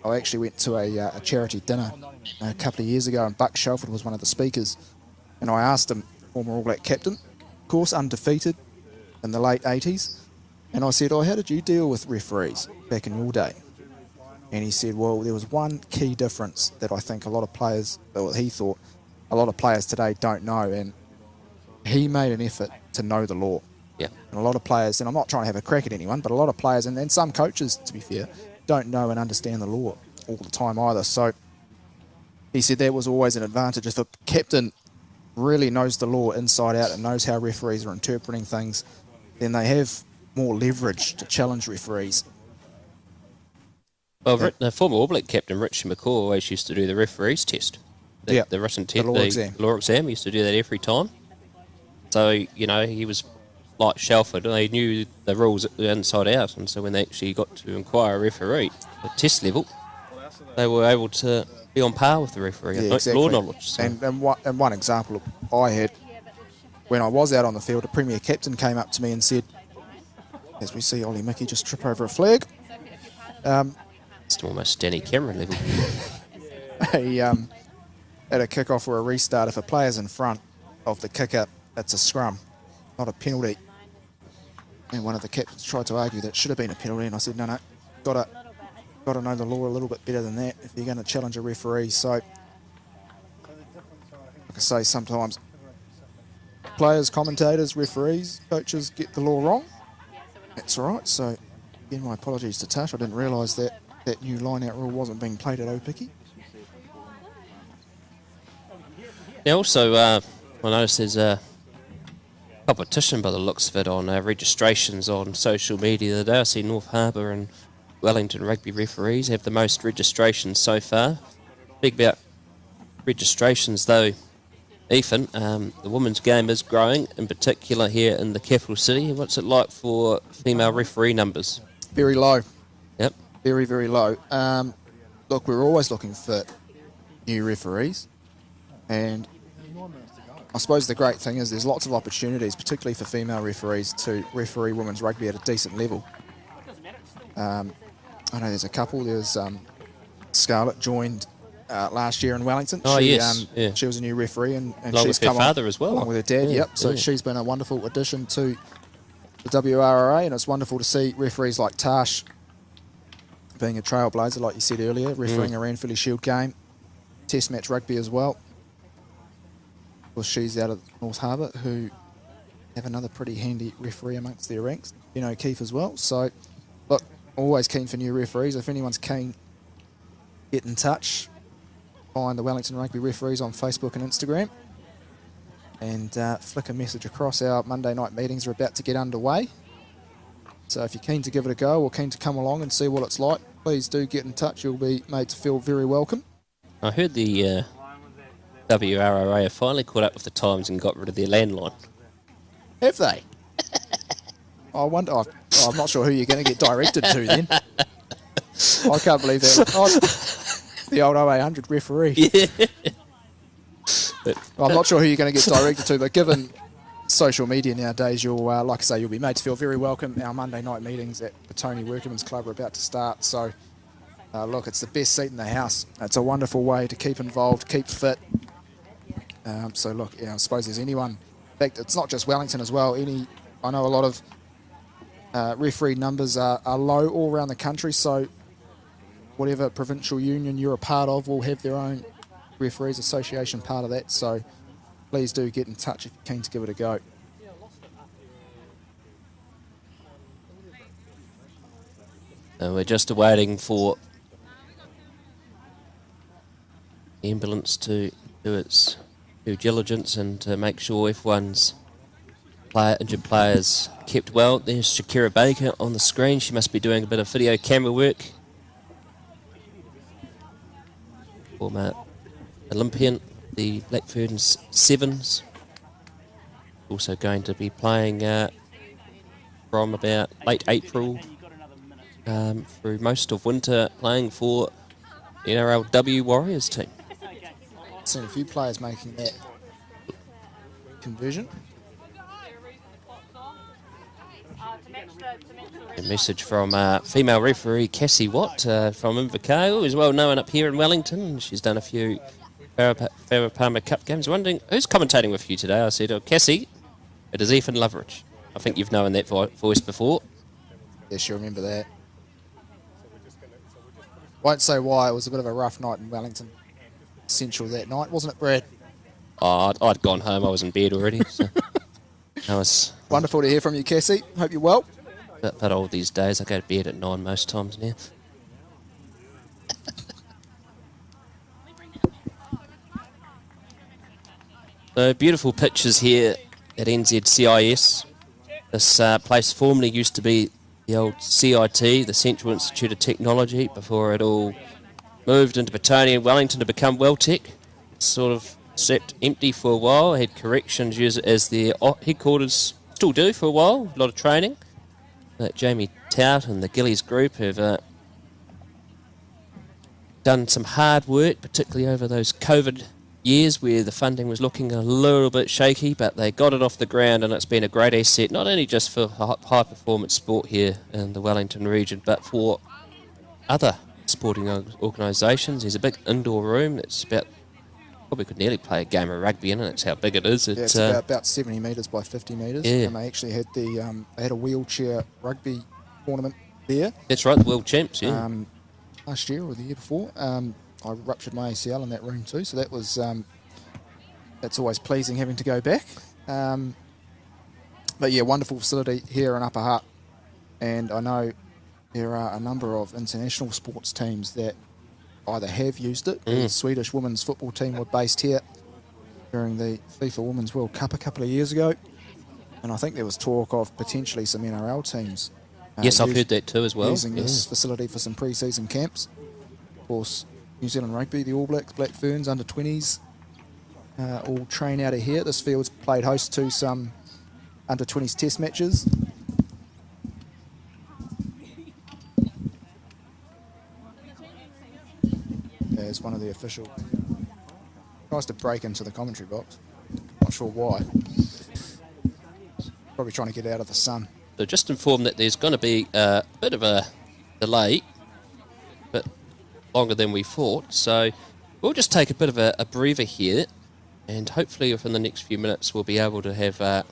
I actually went to a charity dinner a couple of years ago, and Buck Shelford was one of the speakers. And I asked him, former All Black captain, of course undefeated in the late 80s, and I said, how did you deal with referees back in your day? And he said, well, there was one key difference that I think a lot of players, or he thought, a lot of players today don't know, and he made an effort to know the law. Yeah. And a lot of players, and I'm not trying to have a crack at anyone, but a lot of players, and some coaches, to be fair, don't know and understand the law all the time either. So he said that was always an advantage. If a captain really knows the law inside out and knows how referees are interpreting things, then they have more leverage to challenge referees. Well, the former All Black captain, Richie McCaw, always used to do the referees test. The written test, the law exam. He used to do that every time. So, he was like Shelford. They knew the rules inside out. And so when they actually got to inquire a referee at test level, they were able to be on par with the referee. Yeah, exactly. Law knowledge. So. And one example I had, when I was out on the field, a Premier captain came up to me and said, as we see Ollie Mickey just trip over a flag, it's almost Danny Cameron level. At a kick-off or a restart, if a player's in front of the kicker, it's a scrum, not a penalty. And one of the captains tried to argue that it should have been a penalty, and I said, no, got to know the law a little bit better than that if you're going to challenge a referee. So, like I say, sometimes players, commentators, referees, coaches get the law wrong. That's all right. So, again, my apologies to Tash. I didn't realise that new line-out rule wasn't being played at Aupiki. Now, also, I noticed there's a competition by the looks of it on registrations on social media the other day. I see North Harbour and Wellington rugby referees have the most registrations so far. Speak about registrations, though, Ethan. The women's game is growing, in particular here in the capital city. What's it like for female referee numbers? Very low. Yep. Very, very low. Look, we're always looking for new referees. And I suppose the great thing is there's lots of opportunities, particularly for female referees, to referee women's rugby at a decent level. I know there's a couple. There's Scarlett joined last year in Wellington. Oh, yes. She was a new referee, and along she's with her come father on, as well. along with her dad. Yep. So she's been a wonderful addition to the WRRA, and it's wonderful to see referees like Tash being a trailblazer, like you said earlier, refereeing a Ranfurly Shield game, Test match rugby as well. Well, she's out of North Harbour, who have another pretty handy referee amongst their ranks, O'Keefe as well. So, look, always keen for new referees. If anyone's keen, get in touch. Find the Wellington Rugby referees on Facebook and Instagram, and flick a message across. Our Monday night meetings are about to get underway. So if you're keen to give it a go or keen to come along and see what it's like, please do get in touch. You'll be made to feel very welcome. I heard the WRRA have finally caught up with the times and got rid of their landline. Have they? I wonder. I'm not sure who you're going to get directed to then. I can't believe that. The old 0800 referee. Yeah. I'm not sure who you're going to get directed to, but given social media nowadays, you'll, like I say, you'll be made to feel very welcome. Our Monday night meetings at the Tony Workman's Club are about to start. So, look, it's the best seat in the house. It's a wonderful way to keep involved, keep fit. So, look, I suppose there's anyone. In fact, it's not just Wellington as well. I know a lot of referee numbers are low all around the country. So, whatever provincial union you're a part of will have their own referees association part of that. So, please do get in touch if you're keen to give it a go. We're just waiting for the ambulance to do its due diligence and to make sure everyone's injured players kept well. There's Shakira Baker on the screen. She must be doing a bit of video camera work. Former Olympian the Black Ferns Sevens. Also going to be playing from about late April through most of winter, playing for the NRLW Warriors team. Seen a few players making that conversion. A message from female referee Cassie Watt from Invercargill, who's well known up here in Wellington. She's done a few Farah Palmer Cup games. Wondering who's commentating with you today. I said, Cassie, it is Ethan Loveridge. I think you've known that voice before. Yes, you remember that. Won't say why, it was a bit of a rough night in Wellington Central that night, wasn't it, Brad? Oh, I'd gone home. I was in bed already. So that was wonderful to hear from you, Cassie. Hope you're well. But all these days, I go to bed at 9 most times now. So beautiful pictures here at NZCIS. This place formerly used to be the old CIT, the Central Institute of Technology, before it all moved into Betonia and Wellington to become Welltech. Sort of sat empty for a while, had corrections use it as their headquarters, still do for a while, a lot of training. Jamie Tout and the Gillies group have done some hard work, particularly over those COVID years where the funding was looking a little bit shaky, but they got it off the ground, and it's been a great asset, not only just for high performance sport here in the Wellington region, but for other sporting organisations. There's a big indoor room that's probably could nearly play a game of rugby in it. That's how big it is. It's about 70 metres by 50 metres. Yeah. And they actually had they had a wheelchair rugby tournament there. That's right, the world champs, yeah. Last year or the year before. I ruptured my ACL in that room too, so that was that's always pleasing having to go back. But yeah, wonderful facility here in Upper Hutt, and I know there are a number of international sports teams that either have used it. The Swedish women's football team were based here during the FIFA Women's World Cup a couple of years ago, and I think there was talk of potentially some NRL teams. Yes, I've heard that too as well. Using this facility for some pre-season camps. Of course, New Zealand Rugby, the All Blacks, Black Ferns, under-20s, all train out of here. This field's played host to some under-20s test matches. There's one of the officials. Tries to break into the commentary box. Not sure why. Probably trying to get out of the sun. So just informed that there's going to be a bit of a delay, but longer than we thought. So we'll just take a bit of a breather here, and hopefully within the next few minutes we'll be able to have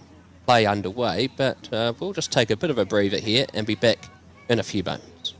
play underway. But we'll just take a bit of a breather here and be back in a few moments.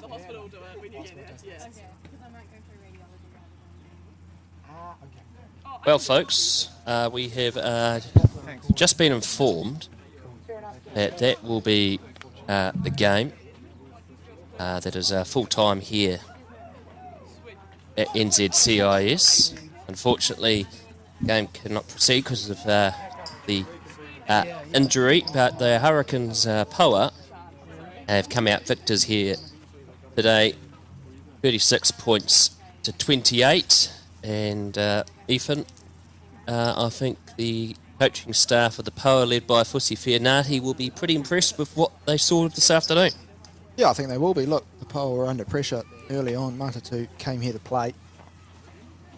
the hospital do it when you get there. Yeah. Well, folks, we have just been informed that that will be the game that is full-time here at NZCIS. Unfortunately, the game cannot proceed because of the injury, but the Hurricanes Poua have come out victors here today, 36 points to 28. And Ethan, I think the coaching staff of the Poua, led by Fusi Fianati, will be pretty impressed with what they saw this afternoon. Yeah, I think they will be. Look, the Poua were under pressure early on. Matatū came here to play.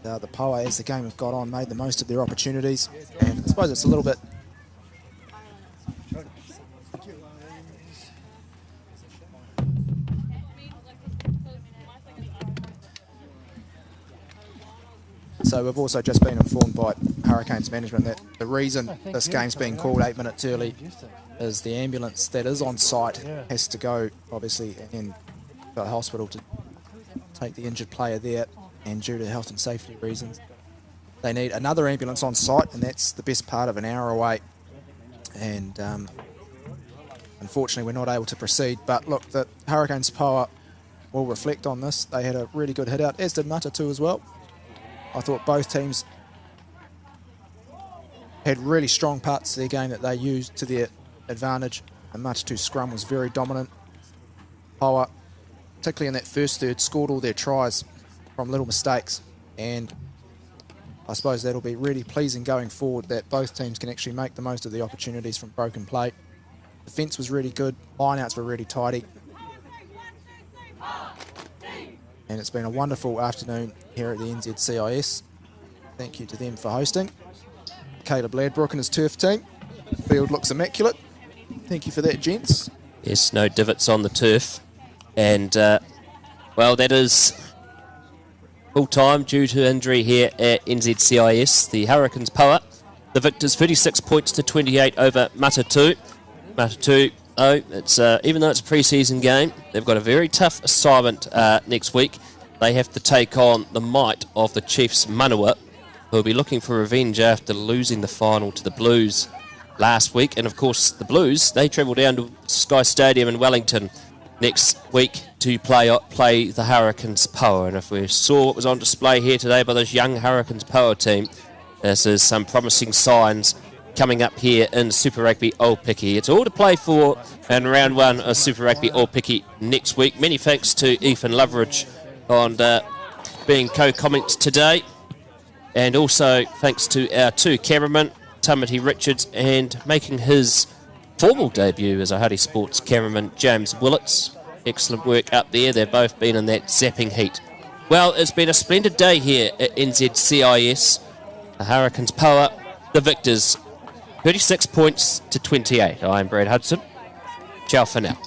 The Poua, as the game has got on, made the most of their opportunities. And I suppose it's a little bit... So we've also just been informed by Hurricanes management that the reason this game's being called 8 minutes early is the ambulance that is on site has to go, obviously, in the hospital to take the injured player there, and due to health and safety reasons, they need another ambulance on site, and that's the best part of an hour away. And unfortunately, we're not able to proceed. But look, the Hurricanes Poua will reflect on this. They had a really good hit out, as did Matatū as well. I thought both teams had really strong parts of their game that they used to their advantage. The Matatū scrum was very dominant. Poua, particularly in that first third, scored all their tries from little mistakes. And I suppose that'll be really pleasing going forward, that both teams can actually make the most of the opportunities from broken play. Defence was really good. Lineouts were really tidy. And it's been a wonderful afternoon here at the NZCIS. Thank you to them for hosting. Caleb Ladbrook and his turf team. Field looks immaculate. Thank you for that, gents. Yes, no divots on the turf. And, well, that is full-time due to injury here at NZCIS. The Hurricanes Poua, the victors 36 points to 28 over Matatū. Matatū, it's even though it's a pre-season game, they've got a very tough assignment next week. They have to take on the might of the Chiefs Manawa, who will be looking for revenge after losing the final to the Blues last week. And of course, the Blues, they travel down to Sky Stadium in Wellington next week to play the Hurricanes Poua. And if we saw what was on display here today by this young Hurricanes Poua team, this is some promising signs coming up here in Super Rugby Aupiki. It's all to play for in round one of Super Rugby Aupiki next week. Many thanks to Ethan Loveridge on being co-comments today. And also thanks to our two cameramen, Tamati Richards, and making his formal debut as a Hutt Sports cameraman, James Willits. Excellent work up there. They've both been in that zapping heat. Well, it's been a splendid day here at NZCIS. The Hurricanes Poua, the victors, 36 points to 28. I'm Brad Hudson. Ciao for now.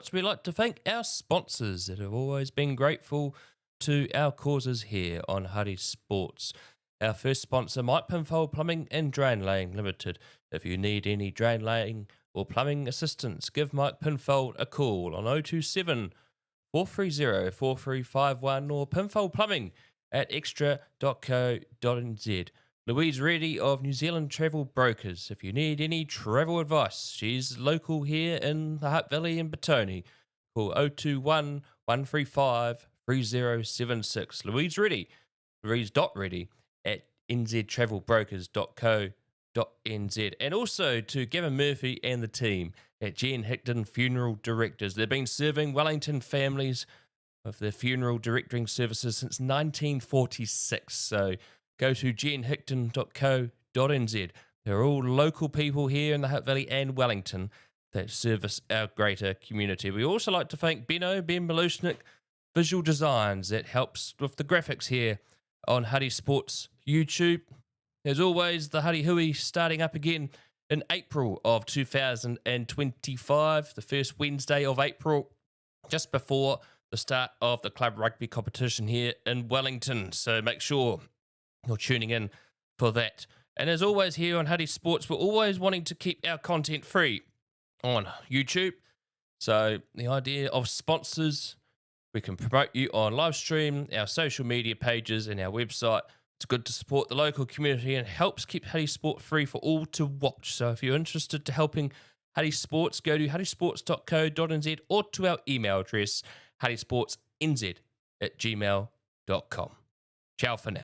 Sports, we'd like to thank our sponsors that have always been grateful to our causes here on Hutt Sports. Our first sponsor, Mike Pinfold Plumbing and Drain Laying Limited. If you need any drain laying or plumbing assistance, give Mike Pinfold a call on 027 430 4351 or Pinfold Plumbing at extra.co.nz. Louise Reddy of New Zealand Travel Brokers. If you need any travel advice, she's local here in the Hutt Valley in Batoni. Call 021 135 3076. Louise Reddy, Louise.Reddy at nztravelbrokers.co.nz. And also to Gavin Murphy and the team at Jen Hickton Funeral Directors. They've been serving Wellington families with their funeral directoring services since 1946. So go to jenhickton.co.nz. They're all local people here in the Hutt Valley and Wellington that service our greater community. We also like to thank Ben Malushnik Visual Designs that helps with the graphics here on Hutt Sports YouTube. As always, the Hutt Hui starting up again in April of 2025, the first Wednesday of April, just before the start of the club rugby competition here in Wellington. So make sure you're tuning in for that. And as always here on Hutt Sports, we're always wanting to keep our content free on YouTube. So the idea of sponsors, we can promote you on live stream, our social media pages and our website. It's good to support the local community and helps keep Hutt Sport free for all to watch. So if you're interested to helping Hutt Sports, go to huttysports.co.nz or to our email address, huttysportsnz@gmail.com. Ciao for now.